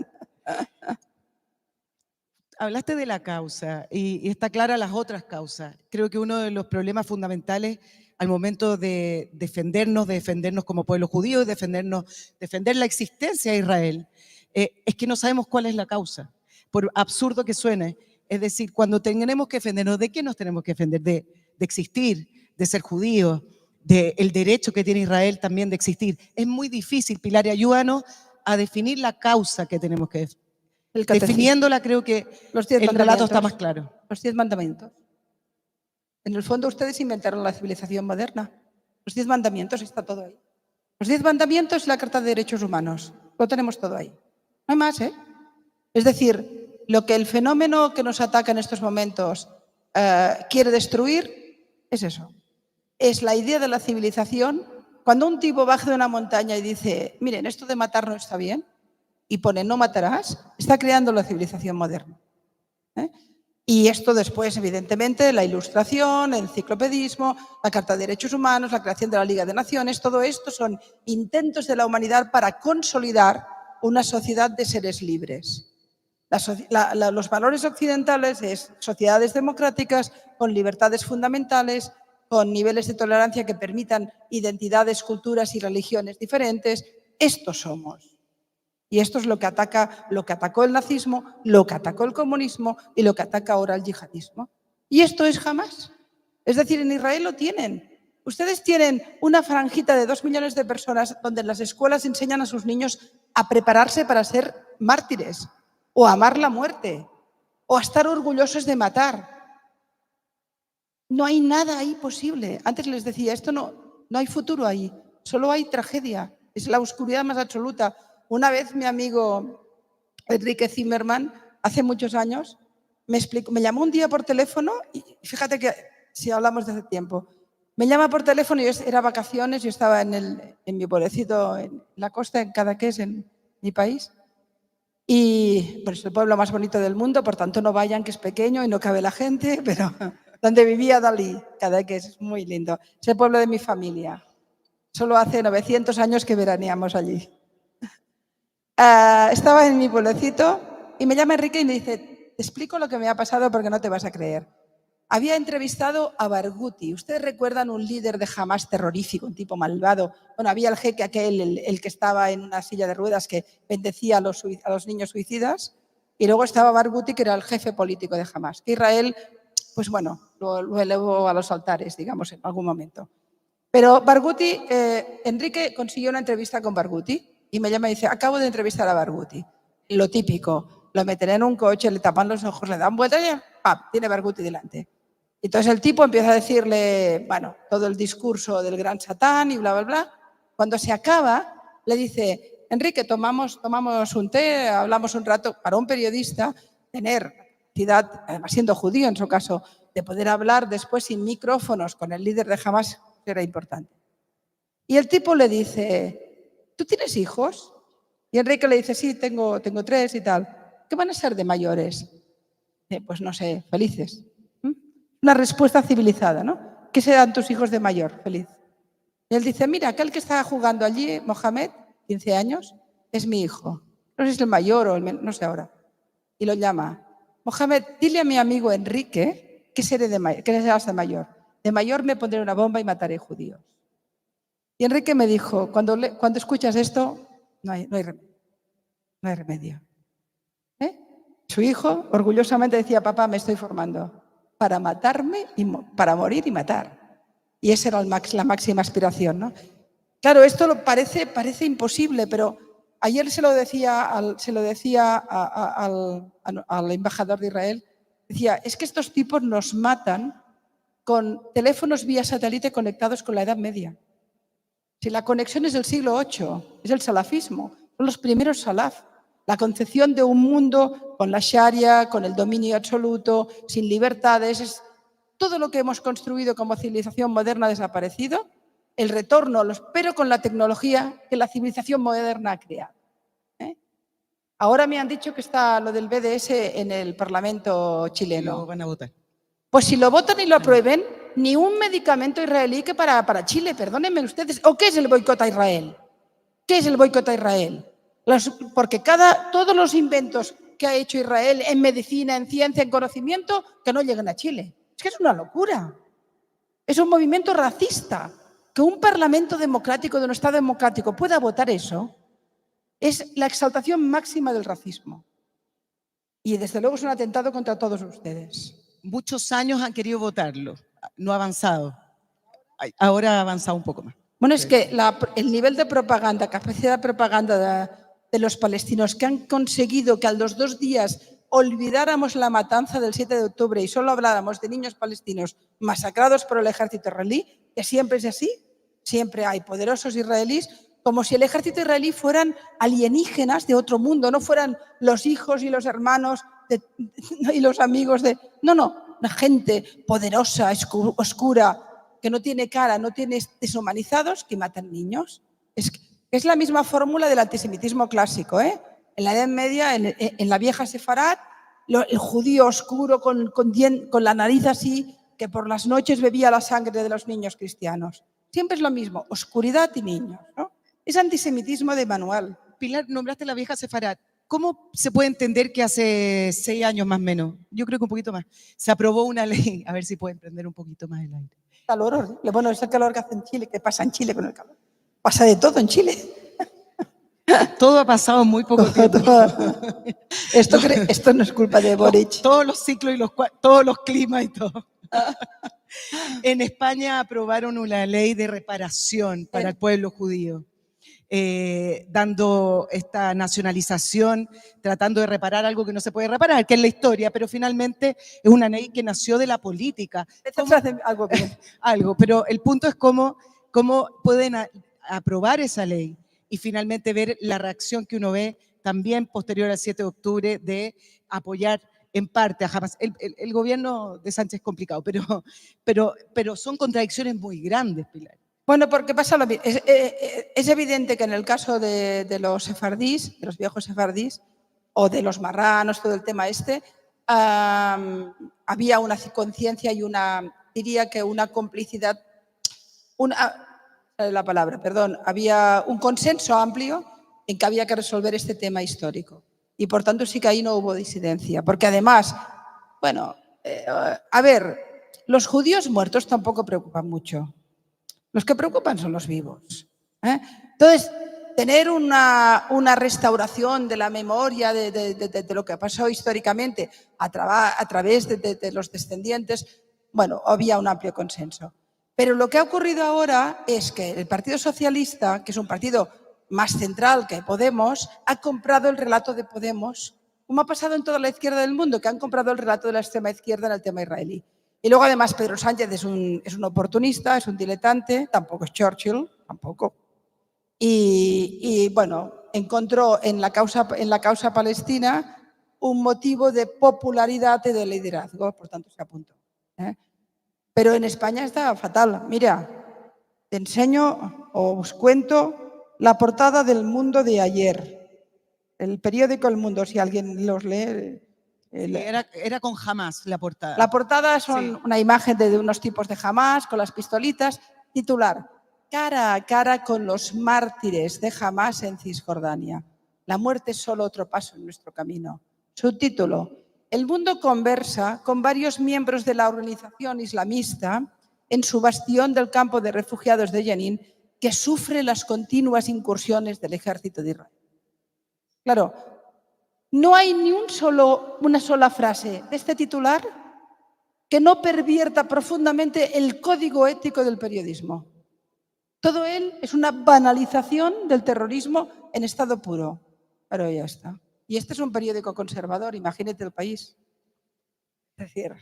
Hablaste de la causa y está clara las otras causas. Creo que uno de los problemas fundamentales al momento de defendernos como pueblo judío y defender la existencia de Israel, es que no sabemos cuál es la causa, por absurdo que suene. Es decir, cuando tenemos que defendernos, ¿de qué nos tenemos que defender? De existir, de ser judíos, del derecho que tiene Israel también de existir. Es muy difícil, Pilar, y ayúdanos a definir la causa que tenemos que definiéndola, creo que el relato está más claro. Los 10 mandamientos. En el fondo, ustedes inventaron la civilización moderna. Los 10 mandamientos, está todo ahí. Los 10 mandamientos y la Carta de Derechos Humanos. Lo tenemos todo ahí. No hay más, ¿eh? Es decir, lo que el fenómeno que nos ataca en estos momentos quiere destruir es eso. Es la idea de la civilización. Cuando un tipo baja de una montaña y dice, miren, esto de matar no está bien, y pone no matarás, está creando la civilización moderna. Y esto después, evidentemente, la ilustración, el enciclopedismo, la Carta de Derechos Humanos, la creación de la Liga de Naciones, todo esto son intentos de la humanidad para consolidar una sociedad de seres libres. Los valores occidentales es sociedades democráticas con libertades fundamentales, con niveles de tolerancia que permitan identidades, culturas y religiones diferentes. Estos somos. Y esto es lo que atacó el nazismo, lo que atacó el comunismo y lo que ataca ahora el yihadismo. Y esto es Hamás. Es decir, en Israel lo tienen. Ustedes tienen una franjita de 2 millones de personas donde en las escuelas enseñan a sus niños a prepararse para ser mártires, o a amar la muerte, o a estar orgullosos de matar. No hay nada ahí posible. Antes les decía, no hay futuro ahí, solo hay tragedia. Es la oscuridad más absoluta. Una vez mi amigo Enrique Zimmerman, hace muchos años, me llamó un día por teléfono y fíjate que si hablamos de hace tiempo, me llama por teléfono y era vacaciones, yo estaba en mi pueblecito en la costa, en Cadaqués, en mi país, y pues, es el pueblo más bonito del mundo, por tanto no vayan, que es pequeño y no cabe la gente, pero donde vivía Dalí, Cadaqués, es muy lindo, es el pueblo de mi familia. Solo hace 900 años que veraneamos allí. Estaba en mi pueblecito y me llama Enrique y me dice, te explico lo que me ha pasado porque no te vas a creer. Había entrevistado a Barghouti. ¿Ustedes recuerdan un líder de Hamás terrorífico, un tipo malvado? Bueno, había el jeque aquel, el que estaba en una silla de ruedas que bendecía a los niños suicidas. Y luego estaba Barghouti, que era el jefe político de Hamás. Que Israel, pues bueno, lo elevó a los altares, digamos, en algún momento. Pero Barghouti, Enrique consiguió una entrevista con Barghouti. Y me llama y dice, acabo de entrevistar a Barghouti. Lo típico, lo meten en un coche, le tapan los ojos, le dan vueltas y ¡pam!, tiene Barghouti delante. Entonces el tipo empieza a decirle, bueno, todo el discurso del gran Satán y bla, bla, bla. Cuando se acaba, le dice, Enrique, tomamos un té, hablamos un rato. Para un periodista, tener capacidad, además siendo judío en su caso, de poder hablar después sin micrófonos con el líder de Hamas era importante. Y el tipo le dice, ¿tú tienes hijos? Y Enrique le dice, sí, tengo 3 y tal. ¿Qué van a ser de mayores? Pues no sé, felices. Una respuesta civilizada, ¿no? ¿Qué serán tus hijos de mayor? Feliz. Y él dice, mira, aquel que está jugando allí, Mohamed, 15 años, es mi hijo. No sé si es el mayor o el menor, no sé ahora. Y lo llama, Mohamed, dile a mi amigo Enrique que serás de mayor. De mayor me pondré una bomba y mataré judíos. Y Enrique me dijo, cuando escuchas esto, no hay remedio. Su hijo orgullosamente decía, papá, me estoy formando para matarme, para morir y matar. Y esa era la máxima aspiración, ¿no? Claro, esto parece imposible, pero ayer se lo decía al embajador de Israel, decía, es que estos tipos nos matan con teléfonos vía satélite conectados con la Edad Media. Si la conexión es del siglo VIII, es el salafismo, son los primeros salaf. La concepción de un mundo con la sharia, con el dominio absoluto, sin libertades, todo lo que hemos construido como civilización moderna ha desaparecido, el retorno, pero con la tecnología que la civilización moderna ha creado. Ahora me han dicho que está lo del BDS en el Parlamento chileno. Lo van a votar. Pues si lo votan y lo aprueben, ni un medicamento israelí que para Chile, perdónenme ustedes. ¿O qué es el boicot a Israel? ¿Qué es el boicot a Israel? Porque todos los inventos que ha hecho Israel en medicina, en ciencia, en conocimiento, que no lleguen a Chile. Es que es una locura. Es un movimiento racista. Que un parlamento democrático de un Estado democrático pueda votar eso es la exaltación máxima del racismo. Y desde luego es un atentado contra todos ustedes. Muchos años han querido votarlo, no ha avanzado. Ahora ha avanzado un poco más. Bueno, es que el nivel de propaganda, capacidad de propaganda de los palestinos que han conseguido que a los 2 días olvidáramos la matanza del 7 de octubre y solo habláramos de niños palestinos masacrados por el ejército israelí, que siempre es así, siempre hay poderosos israelíes, como si el ejército israelí fueran alienígenas de otro mundo, no fueran los hijos y los hermanos y los amigos de... No, una gente poderosa, oscura, que no tiene cara, no tiene deshumanizados, que matan niños. Es la misma fórmula del antisemitismo clásico. En la Edad Media, en la vieja Sefarad, el judío oscuro con la nariz así, que por las noches bebía la sangre de los niños cristianos. Siempre es lo mismo, oscuridad y niños, ¿no? Es antisemitismo de manual. Pilar, nombraste la vieja Sefarad. ¿Cómo se puede entender que hace 6 años más o menos, yo creo que un poquito más, se aprobó una ley, a ver si pueden prender un poquito más el aire? Calor horrible. Bueno, es el calor que hace en Chile. ¿Qué pasa en Chile con el calor? Pasa de todo en Chile. Todo ha pasado en muy poco tiempo. Esto no es culpa de Boric. Todos los ciclos y todos los climas y todo. En España aprobaron una ley de reparación para el pueblo judío, dando esta nacionalización, tratando de reparar algo que no se puede reparar, que es la historia, pero finalmente es una ley que nació de la política. Algo bien. Algo, pero el punto es cómo pueden aprobar esa ley y finalmente ver la reacción que uno ve también posterior al 7 de octubre de apoyar en parte a Hamas. El gobierno de Sánchez es complicado, pero son contradicciones muy grandes, Pilar. Bueno, porque pasa lo mismo. Es evidente que en el caso de los sefardíes, de los viejos sefardíes, o de los marranos, todo el tema había una conciencia y diría que una complicidad, había un consenso amplio en que había que resolver este tema histórico. Y por tanto sí que ahí no hubo disidencia, porque además, bueno, los judíos muertos tampoco preocupan mucho. Los que preocupan son los vivos. Entonces, tener una restauración de la memoria de lo que pasó históricamente a través de los descendientes, bueno, había un amplio consenso. Pero lo que ha ocurrido ahora es que el Partido Socialista, que es un partido más central que Podemos, ha comprado el relato de Podemos, como ha pasado en toda la izquierda del mundo, que han comprado el relato de la extrema izquierda en el tema israelí. Y luego además Pedro Sánchez es un oportunista, es un diletante, tampoco es Churchill, tampoco. Y bueno, encontró en la causa palestina un motivo de popularidad y de liderazgo, por tanto se apuntó. Pero en España está fatal. Mira, te enseño o os cuento la portada del Mundo de ayer, el periódico El Mundo, si alguien los lee. Era con Hamás la portada. La portada son una imagen de unos tipos de Hamás con las pistolitas, titular: cara a cara con los mártires de Hamás en Cisjordania. La muerte es solo otro paso en nuestro camino. Subtítulo: El Mundo conversa con varios miembros de la organización islamista en su bastión del campo de refugiados de Jenin, que sufre las continuas incursiones del ejército de Israel. Claro, no hay ni una sola frase de este titular que no pervierta profundamente el código ético del periodismo. Todo él es una banalización del terrorismo en estado puro. Pero ya está. Y este es un periódico conservador, imagínate el país. Es decir,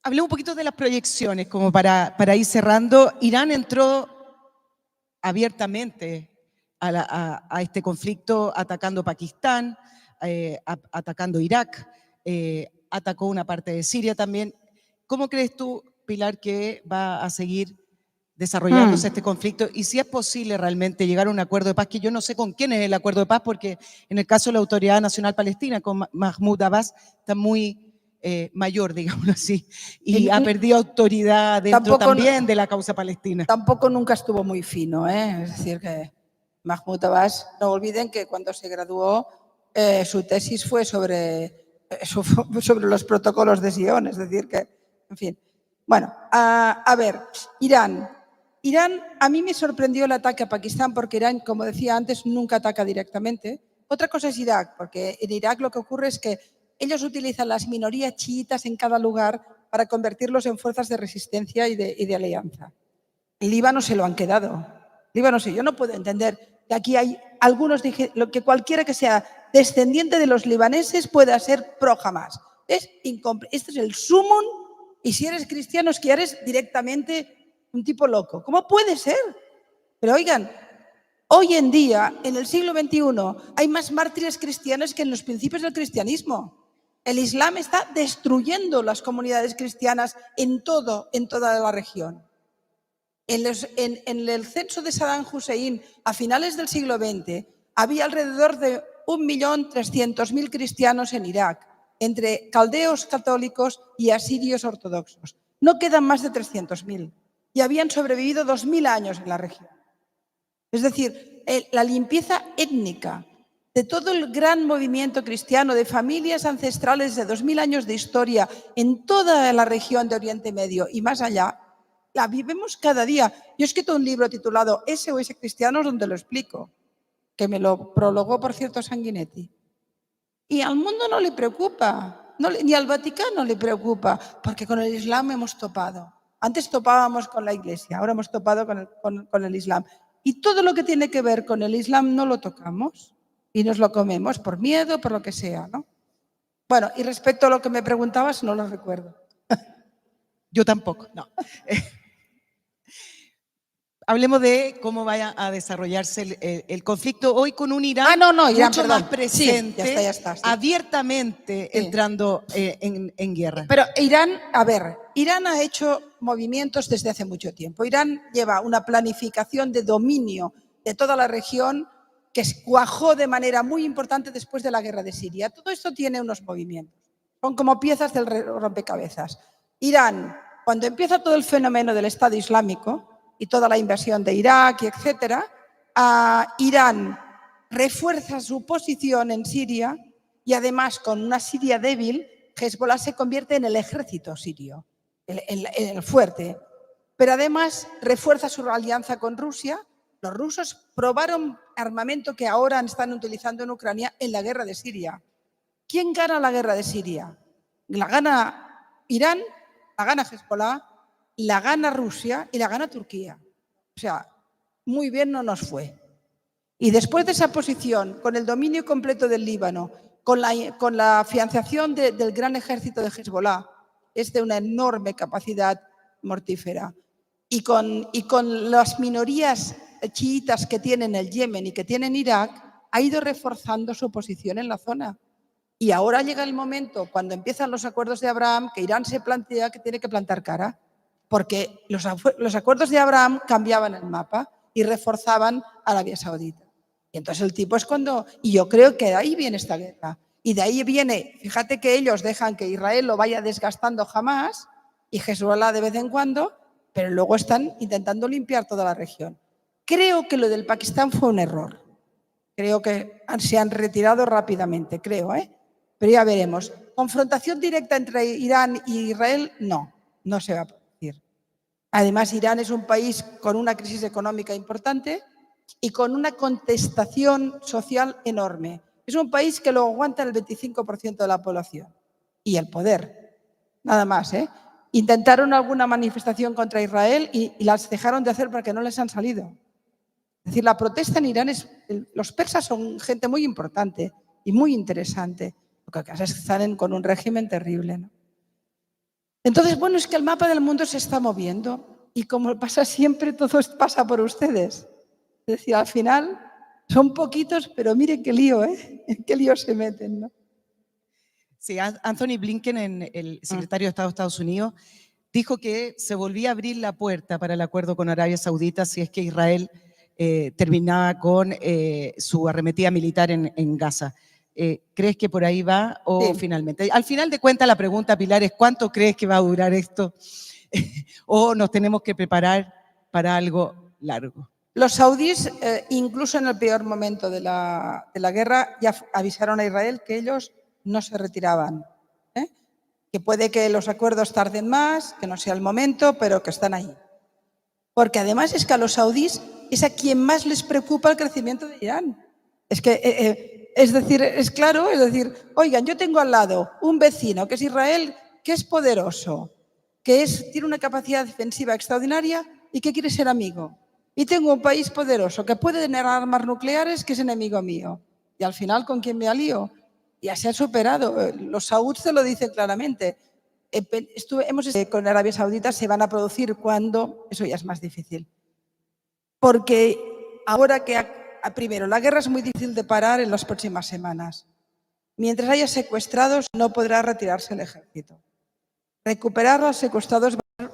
hablé un poquito de las proyecciones, como para ir cerrando. Irán entró abiertamente a este conflicto atacando Pakistán, atacando Irak, atacó una parte de Siria también. ¿Cómo crees tú, Pilar, que va a seguir desarrollándose este conflicto? Y si es posible realmente llegar a un acuerdo de paz, que yo no sé con quién es el acuerdo de paz, porque en el caso de la Autoridad Nacional Palestina, con Mahmoud Abbas, está muy mayor, digámoslo así, y ha perdido autoridad dentro también de la causa palestina. Tampoco nunca estuvo muy fino, es decir, que Mahmoud Abbas, no olviden que cuando se graduó, su tesis fue sobre los protocolos de Sion, es decir, que, en fin. Bueno, a ver, Irán, a mí me sorprendió el ataque a Pakistán porque Irán, como decía antes, nunca ataca directamente. Otra cosa es Irak, porque en Irak lo que ocurre es que ellos utilizan las minorías chiitas en cada lugar para convertirlos en fuerzas de resistencia y de alianza. El Líbano se lo han quedado. Líbano sí, yo no puedo entender que aquí hay algunos, que cualquiera que sea descendiente de los libaneses pueda ser pro Hamás. Este es el sumum, y si eres cristiano es que eres directamente un tipo loco. ¿Cómo puede ser? Pero oigan, hoy en día, en el siglo XXI, hay más mártires cristianos que en los principios del cristianismo. El Islam está destruyendo las comunidades cristianas en toda la región. En el censo de Saddam Hussein a finales del siglo XX había alrededor de 1.300.000 cristianos en Irak, entre caldeos católicos y asirios ortodoxos. No quedan más de 300.000 y habían sobrevivido 2.000 años en la región. Es decir, la limpieza étnica de todo el gran movimiento cristiano, de familias ancestrales de 2.000 años de historia en toda la región de Oriente Medio y más allá, la vivimos cada día. Yo he escrito un libro titulado SOS Cristianos donde lo explico, que me lo prologó, por cierto, Sanguinetti. Y al mundo no le preocupa, ni al Vaticano le preocupa, porque con el Islam hemos topado. Antes topábamos con la Iglesia, ahora hemos topado con el Islam. Y todo lo que tiene que ver con el Islam no lo tocamos y nos lo comemos por miedo, por lo que sea, ¿no? Bueno, y respecto a lo que me preguntabas, no lo recuerdo. Yo tampoco, no. Hablemos de cómo vaya a desarrollarse el conflicto hoy con un Irán, Irán, mucho más presente, sí, ya está, sí. Abiertamente entrando en guerra. Pero Irán, a ver, Irán ha hecho movimientos desde hace mucho tiempo. Irán lleva una planificación de dominio de toda la región que cuajó de manera muy importante después de la guerra de Siria. Todo esto tiene unos movimientos, son como piezas del rompecabezas. Irán, cuando empieza todo el fenómeno del Estado Islámico y toda la invasión de Irak, etcétera, Irán refuerza su posición en Siria y además con una Siria débil, Hezbollah se convierte en el ejército sirio, el fuerte. Pero además refuerza su alianza con Rusia. Los rusos probaron armamento que ahora están utilizando en Ucrania en la guerra de Siria. ¿Quién gana la guerra de Siria? La gana Irán, la gana Hezbollah, la gana Rusia y la gana Turquía. O sea, muy bien no nos fue. Y después de esa posición, con el dominio completo del Líbano, con la financiación del gran ejército de Hezbollah, es de una enorme capacidad mortífera. Y con las minorías chiitas que tienen el Yemen y que tienen Irak, ha ido reforzando su posición en la zona. Y ahora llega el momento, cuando empiezan los acuerdos de Abraham, que Irán se plantea que tiene que plantar cara, porque los acuerdos de Abraham cambiaban el mapa y reforzaban a Arabia Saudita. Y entonces el tipo es cuando... Y yo creo que de ahí viene esta guerra. Y de ahí viene, fíjate que ellos dejan que Israel lo vaya desgastando jamás y Hezbollah de vez en cuando, pero luego están intentando limpiar toda la región. Creo que lo del Pakistán fue un error. Creo que se han retirado rápidamente, creo, pero ya veremos. Confrontación directa entre Irán y Israel, no se va a producir. Además, Irán es un país con una crisis económica importante y con una contestación social enorme. Es un país que lo aguanta el 25% de la población y el poder, nada más. Intentaron alguna manifestación contra Israel y las dejaron de hacer porque no les han salido. Es decir, la protesta en Irán los persas son gente muy importante y muy interesante. Lo que pasa es que están con un régimen terrible, ¿no? Entonces, bueno, es que el mapa del mundo se está moviendo y como pasa siempre, todo pasa por ustedes. Es decir, al final son poquitos, pero miren qué lío, en qué lío se meten, ¿no? Sí, Anthony Blinken, el secretario de Estado de Estados Unidos, dijo que se volvía a abrir la puerta para el acuerdo con Arabia Saudita si es que Israel terminaba con su arremetida militar en Gaza. ¿Crees que por ahí va o Sí. finalmente? Al final de cuentas la pregunta, Pilar, es ¿cuánto crees que va a durar esto? ¿O nos tenemos que preparar para algo largo? Los saudíes, incluso en el peor momento de la guerra, ya avisaron a Israel que ellos no se retiraban, que puede que los acuerdos tarden más, que no sea el momento, pero que están ahí. Porque además es que a los saudíes es a quien más les preocupa el crecimiento de Irán. Es que, es decir, oigan, yo tengo al lado un vecino que es Israel, que es poderoso, que tiene una capacidad defensiva extraordinaria y que quiere ser amigo. Y tengo un país poderoso que puede tener armas nucleares que es enemigo mío. Y al final, ¿con quién me alío? Ya se ha superado. Los saudíes se lo dicen claramente. Con Arabia Saudita se van a producir cuando, eso ya es más difícil. Porque ahora que, primero, la guerra es muy difícil de parar en las próximas semanas. Mientras haya secuestrados, no podrá retirarse el ejército. Recuperar a los secuestrados va a ser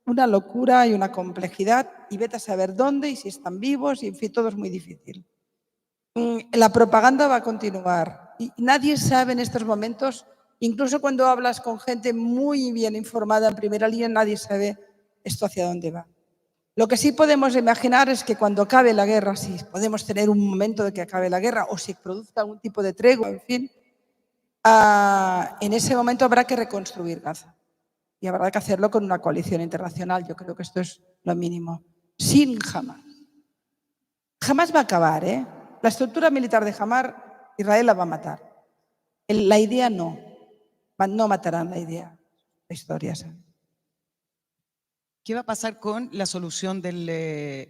una locura y una complejidad, y vete a saber dónde y si están vivos, y en fin, todo es muy difícil. La propaganda va a continuar y nadie sabe en estos momentos, incluso cuando hablas con gente muy bien informada en primera línea, nadie sabe esto hacia dónde va. Lo que sí podemos imaginar es que cuando acabe la guerra, si podemos tener un momento de que acabe la guerra o si produzca algún tipo de tregua, en fin, en ese momento habrá que reconstruir Gaza. Y habrá que hacerlo con una coalición internacional. Yo creo que esto es lo mínimo. Sin Hamás. Hamás va a acabar, La estructura militar de Hamás, Israel la va a matar. La idea no. No matarán la idea. La historia, ¿sabes? ¿Qué va a pasar con la solución del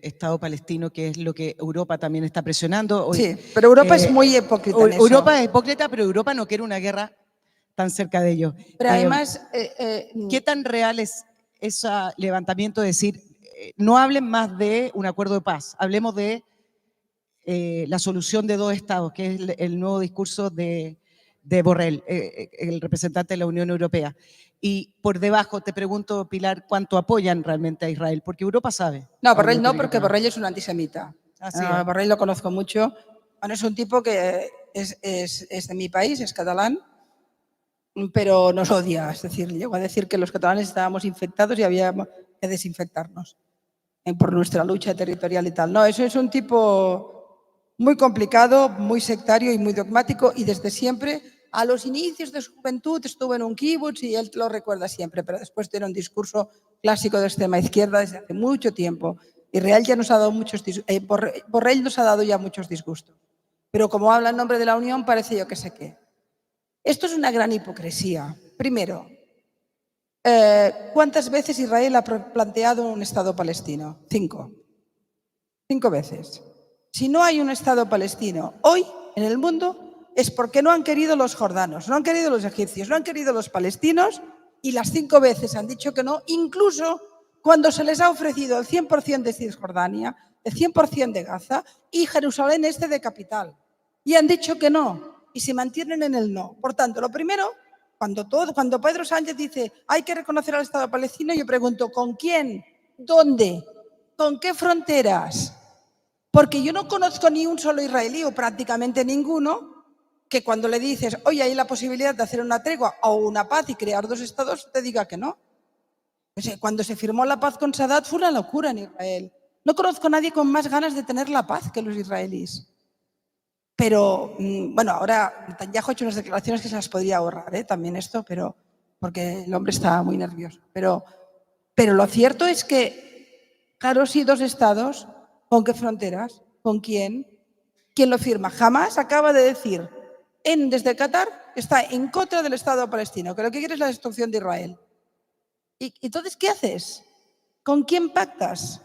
Estado palestino, que es lo que Europa también está presionando? Hoy, sí, pero Europa es muy hipócrita en eso. Europa es hipócrita, pero Europa no quiere una guerra tan cerca de ellos. Pero además... ¿qué tan real es ese levantamiento de decir, no hablen más de un acuerdo de paz, hablemos de la solución de dos estados, que es el nuevo discurso de Borrell, el representante de la Unión Europea? Y por debajo te pregunto, Pilar, ¿cuánto apoyan realmente a Israel? Porque Europa sabe. No, Borrell no, porque Borrell es un antisemita. Así Borrell lo conozco mucho. Bueno, es un tipo que es de mi país, es catalán, pero nos odia. Es decir, llegó a decir que los catalanes estábamos infectados y había que desinfectarnos por nuestra lucha territorial y tal. No, eso es un tipo muy complicado, muy sectario y muy dogmático, y desde siempre, a los inicios de su juventud, estuvo en un kibutz y él lo recuerda siempre, pero después tiene un discurso clásico de extrema izquierda desde hace mucho tiempo. Israel ya nos ha dado Borrell nos ha dado ya muchos disgustos. Pero como habla en nombre de la Unión, parece yo que sé qué. Esto es una gran hipocresía. Primero, ¿cuántas veces Israel ha planteado un Estado palestino? 5. 5 veces. Si no hay un Estado palestino hoy en el mundo, es porque no han querido los jordanos, no han querido los egipcios, no han querido los palestinos, y las 5 veces han dicho que no, incluso cuando se les ha ofrecido el 100% de Cisjordania, el 100% de Gaza y Jerusalén Este de capital. Y han dicho que no, y se mantienen en el no. Por tanto, lo primero, cuando Pedro Sánchez dice hay que reconocer al Estado palestino, yo pregunto, ¿con quién? ¿Dónde? ¿Con qué fronteras? Porque yo no conozco ni un solo israelí, o prácticamente ninguno, que cuando le dices, oye, hay la posibilidad de hacer una tregua o una paz y crear 2 estados, te diga que no. Cuando se firmó la paz con Sadat fue una locura en Israel. No conozco a nadie con más ganas de tener la paz que los israelíes. Pero, bueno, ahora Netanyahu ha hecho unas declaraciones que se las podría ahorrar, también esto, pero porque el hombre está muy nervioso. Pero lo cierto es que, claro, sí, 2 estados, ¿con qué fronteras? ¿Con quién? ¿Quién lo firma? Jamás acaba de decir desde Qatar está en contra del Estado palestino, que lo que quiere es la destrucción de Israel. ¿Y entonces qué haces? ¿Con quién pactas?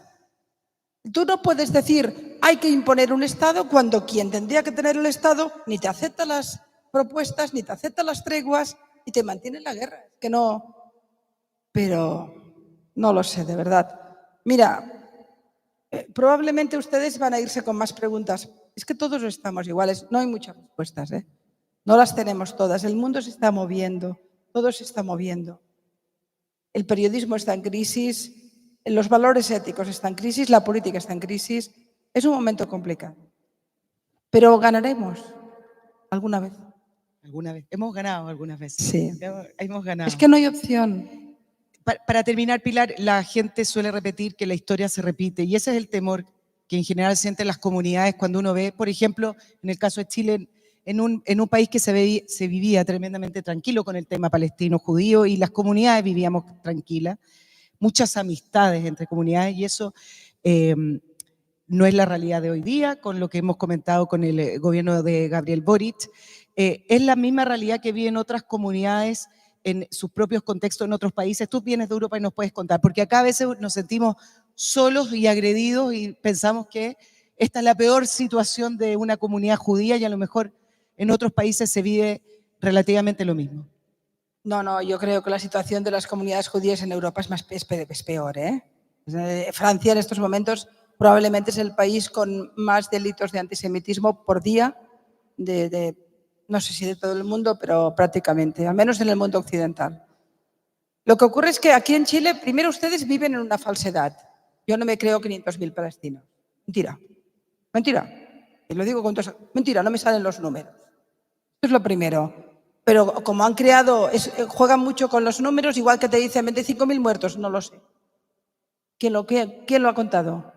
Tú no puedes decir hay que imponer un Estado cuando quien tendría que tener el Estado ni te acepta las propuestas, ni te acepta las treguas y te mantiene en la guerra. Es que no. Pero no lo sé, de verdad. Mira, probablemente ustedes van a irse con más preguntas. Es que todos estamos iguales. No hay muchas respuestas, ¿eh? No las tenemos todas. El mundo se está moviendo. Todo se está moviendo. El periodismo está en crisis. Los valores éticos están en crisis. La política está en crisis. Es un momento complicado. Pero ganaremos alguna vez. Alguna vez. Hemos ganado algunas veces. Sí. Hemos ganado. Es que no hay opción. Para terminar, Pilar, la gente suele repetir que la historia se repite y ese es el temor que en general sienten las comunidades cuando uno ve, por ejemplo, en el caso de Chile, en un país que se vivía tremendamente tranquilo con el tema palestino-judío y las comunidades vivíamos tranquilas, muchas amistades entre comunidades y eso no es la realidad de hoy día, con lo que hemos comentado con el gobierno de Gabriel Boric, es la misma realidad que viven otras comunidades en sus propios contextos en otros países. Tú vienes de Europa y nos puedes contar, porque acá a veces nos sentimos solos y agredidos y pensamos que esta es la peor situación de una comunidad judía y a lo mejor en otros países se vive relativamente lo mismo. No, yo creo que la situación de las comunidades judías en Europa es peor, ¿eh? Francia en estos momentos probablemente es el país con más delitos de antisemitismo por día no sé si de todo el mundo, pero prácticamente, al menos en el mundo occidental. Lo que ocurre es que aquí en Chile, primero ustedes viven en una falsedad. Yo no me creo 500.000 palestinos. Mentira. Mentira. Y lo digo con todo. Mentira, no me salen los números. Esto es lo primero. Pero como han creado, juegan mucho con los números, igual que te dicen 25.000 muertos, no lo sé. ¿Quién lo ha contado?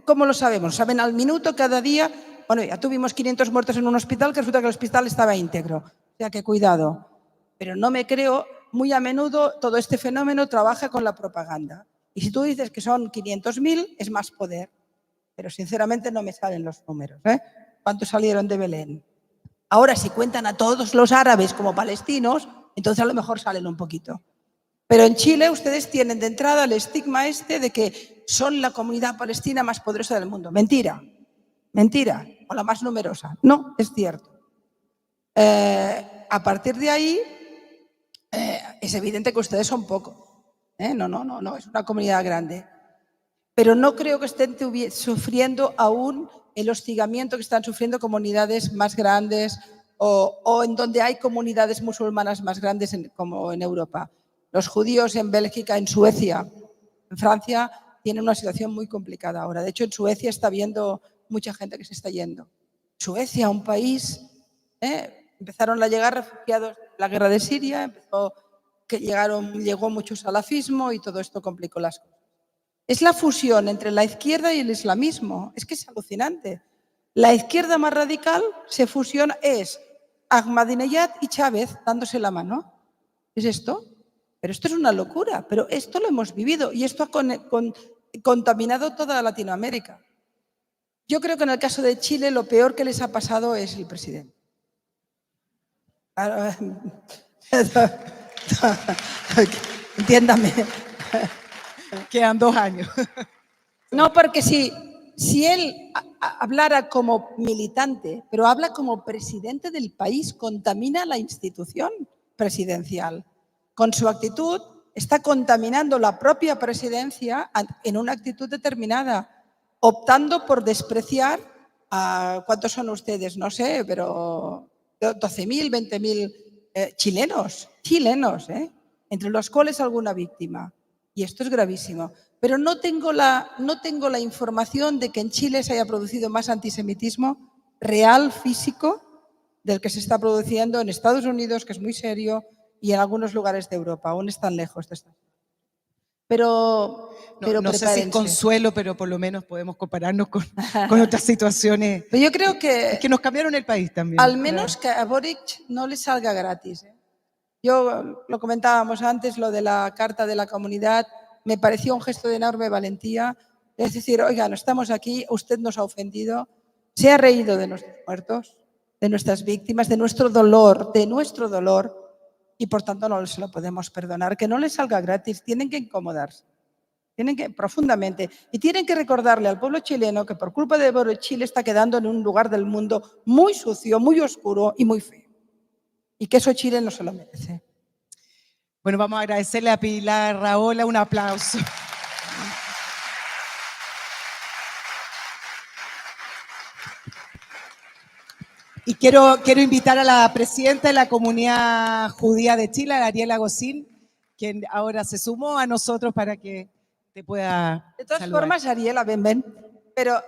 ¿Cómo lo sabemos? ¿Saben al minuto, cada día? Bueno, ya tuvimos 500 muertos en un hospital que resulta que el hospital estaba íntegro. O sea que cuidado. Pero no me creo, muy a menudo todo este fenómeno trabaja con la propaganda. Y si tú dices que son 500.000, es más poder. Pero sinceramente no me salen los números. ¿Cuántos salieron de Belén? Ahora, si cuentan a todos los árabes como palestinos, entonces a lo mejor salen un poquito. Pero en Chile ustedes tienen de entrada el estigma de que son la comunidad palestina más poderosa del mundo. Mentira. Mentira. O la más numerosa. No, es cierto. A partir de ahí, es evidente que ustedes son pocos. No, es una comunidad grande. Pero no creo que estén sufriendo aún el hostigamiento que están sufriendo comunidades más grandes o en donde hay comunidades musulmanas más grandes como en Europa. Los judíos en Bélgica, en Suecia, en Francia, tienen una situación muy complicada ahora. De hecho, en Suecia está habiendo mucha gente que se está yendo. Suecia, un país, empezaron a llegar refugiados de la guerra de Siria, llegó mucho salafismo y todo esto complicó las cosas. Es la fusión entre la izquierda y el islamismo. Es que es alucinante. La izquierda más radical se fusiona, es Ahmadinejad y Chávez dándose la mano. ¿Es esto? Pero esto es una locura. Pero esto lo hemos vivido y esto ha contaminado toda Latinoamérica. Yo creo que en el caso de Chile lo peor que les ha pasado es el presidente. Entiéndame. Quedan 2 años. No, porque si él hablara como militante, pero habla como presidente del país, contamina la institución presidencial. con su actitud, está contaminando la propia presidencia en una actitud determinada, optando por despreciar a, ¿cuántos son ustedes? No sé, pero 12.000, 20.000 chilenos, entre los cuales alguna víctima. Y esto es gravísimo. Pero no tengo la información de que en Chile se haya producido más antisemitismo real, físico, del que se está produciendo en Estados Unidos, que es muy serio, y en algunos lugares de Europa. Aún están lejos de esto. Pero no sé si es consuelo, pero por lo menos podemos compararnos con otras situaciones. Pero yo creo que... Es que nos cambiaron el país también. Al menos que a Boric no le salga gratis. Yo lo comentábamos antes, lo de la Carta de la Comunidad, me pareció un gesto de enorme valentía. Es decir, oiga, no estamos aquí, usted nos ha ofendido, se ha reído de nuestros muertos, de nuestras víctimas, de nuestro dolor, y por tanto no se lo podemos perdonar. Que no les salga gratis, tienen que incomodarse, profundamente, y tienen que recordarle al pueblo chileno que por culpa de Boric Chile está quedando en un lugar del mundo muy sucio, muy oscuro y muy feo, y que eso Chile no se lo merece. Bueno, vamos a agradecerle a Pilar Rahola, un aplauso. Y quiero invitar a la presidenta de la Comunidad Judía de Chile, a Ariela Gosín, quien ahora se sumó a nosotros para que te pueda De todas saludar. formas, Ariela, ven. Pero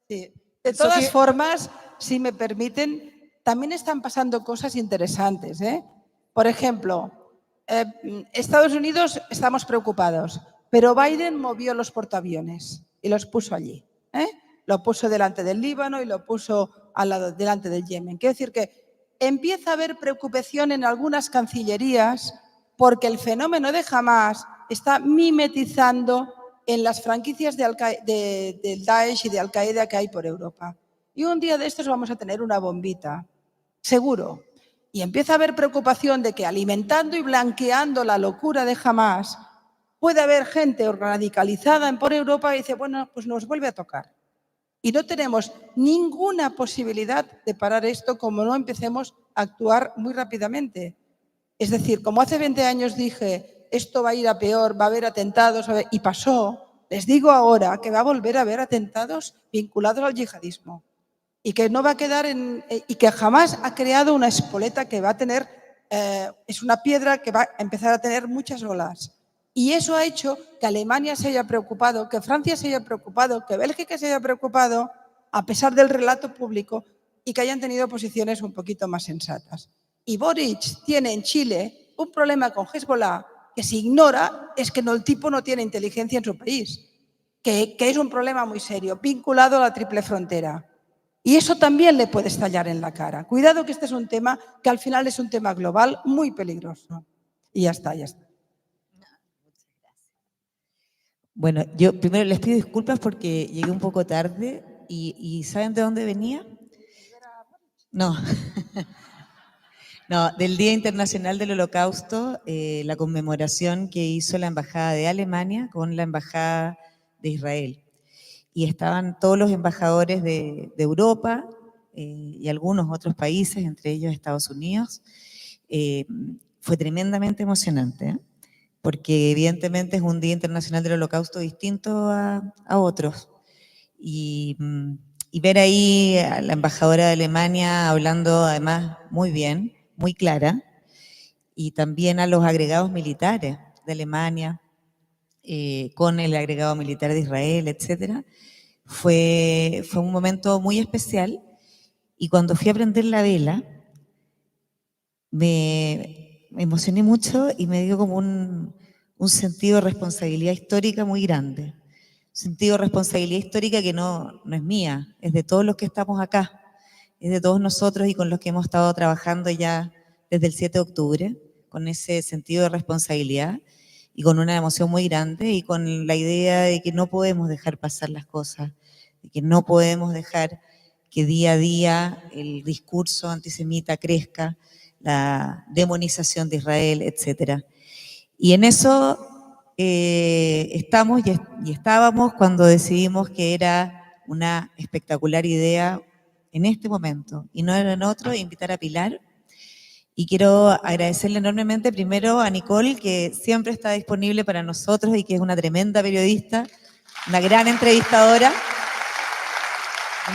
de todas formas, si me permiten, también están pasando cosas interesantes. Por ejemplo, Estados Unidos estamos preocupados, pero Biden movió los portaaviones y los puso allí. Lo puso delante del Líbano y lo puso delante del Yemen. Quiero decir que empieza a haber preocupación en algunas cancillerías porque el fenómeno de Hamás está mimetizando en las franquicias del Daesh y de Al-Qaeda que hay por Europa. Y un día de estos vamos a tener una bombita, seguro. Y empieza a haber preocupación de que alimentando y blanqueando la locura de Hamás puede haber gente radicalizada por Europa y dice, bueno, pues nos vuelve a tocar. Y no tenemos ninguna posibilidad de parar esto como no empecemos a actuar muy rápidamente. Es decir, como hace 20 años dije, esto va a ir a peor, va a haber atentados, y pasó, les digo ahora que va a volver a haber atentados vinculados al yihadismo. Y que no va a quedar y que jamás ha creado una espoleta que va a tener, es una piedra que va a empezar a tener muchas olas. Y eso ha hecho que Alemania se haya preocupado, que Francia se haya preocupado, que Bélgica se haya preocupado, a pesar del relato público, y que hayan tenido posiciones un poquito más sensatas. Y Boric tiene en Chile un problema con Hezbollah que se ignora, es que el tipo no tiene inteligencia en su país, que es un problema muy serio, vinculado a la triple frontera. Y eso también le puede estallar en la cara. Cuidado que este es un tema que al final es un tema global muy peligroso. Y ya está. Bueno, yo primero les pido disculpas porque llegué un poco tarde y ¿saben de dónde venía? No. No, del Día Internacional del Holocausto, la conmemoración que hizo la Embajada de Alemania con la Embajada de Israel. Y estaban todos los embajadores de Europa y algunos otros países, entre ellos Estados Unidos. Fue tremendamente emocionante, porque evidentemente es un Día Internacional del Holocausto distinto a otros. Y ver ahí a la embajadora de Alemania hablando además muy bien, muy clara, y también a los agregados militares de Alemania, con el agregado militar de Israel, etcétera, fue un momento muy especial. Y cuando fui a prender la vela, me emocioné mucho y me dio como un sentido de responsabilidad histórica muy grande. Sentido de responsabilidad histórica que no es mía, es de todos los que estamos acá, es de todos nosotros y con los que hemos estado trabajando ya desde el 7 de octubre, con ese sentido de responsabilidad y con una emoción muy grande y con la idea de que no podemos dejar pasar las cosas, de que no podemos dejar que día a día el discurso antisemita crezca, la demonización de Israel, etc. Y en eso estamos y estábamos cuando decidimos que era una espectacular idea en este momento, y no era en otro, invitar a Pilar Y quiero agradecerle enormemente primero a Nicole, que siempre está disponible para nosotros y que es una tremenda periodista, una gran entrevistadora.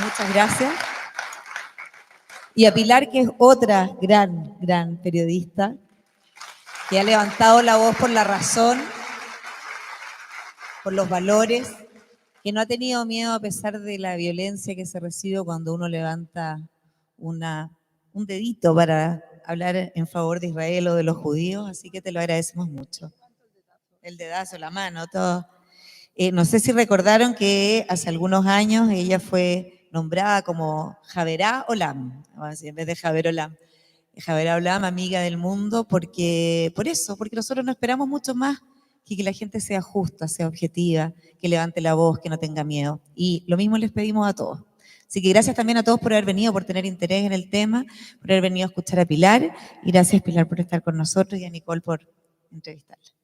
Muchas gracias. Y a Pilar, que es otra gran periodista, que ha levantado la voz por la razón, por los valores, que no ha tenido miedo a pesar de la violencia que se recibe cuando uno levanta un dedito para hablar en favor de Israel o de los judíos, así que te lo agradecemos mucho. El dedazo, la mano, todo. No sé si recordaron que hace algunos años ella fue nombrada como Javerá Olam, en vez de Javer Olam. Javerá Olam, amiga del mundo, porque nosotros no esperamos mucho más que la gente sea justa, sea objetiva, que levante la voz, que no tenga miedo. Y lo mismo les pedimos a todos. Así que gracias también a todos por haber venido, por tener interés en el tema, por haber venido a escuchar a Pilar. Y gracias, Pilar, por estar con nosotros y a Nicole por entrevistarla.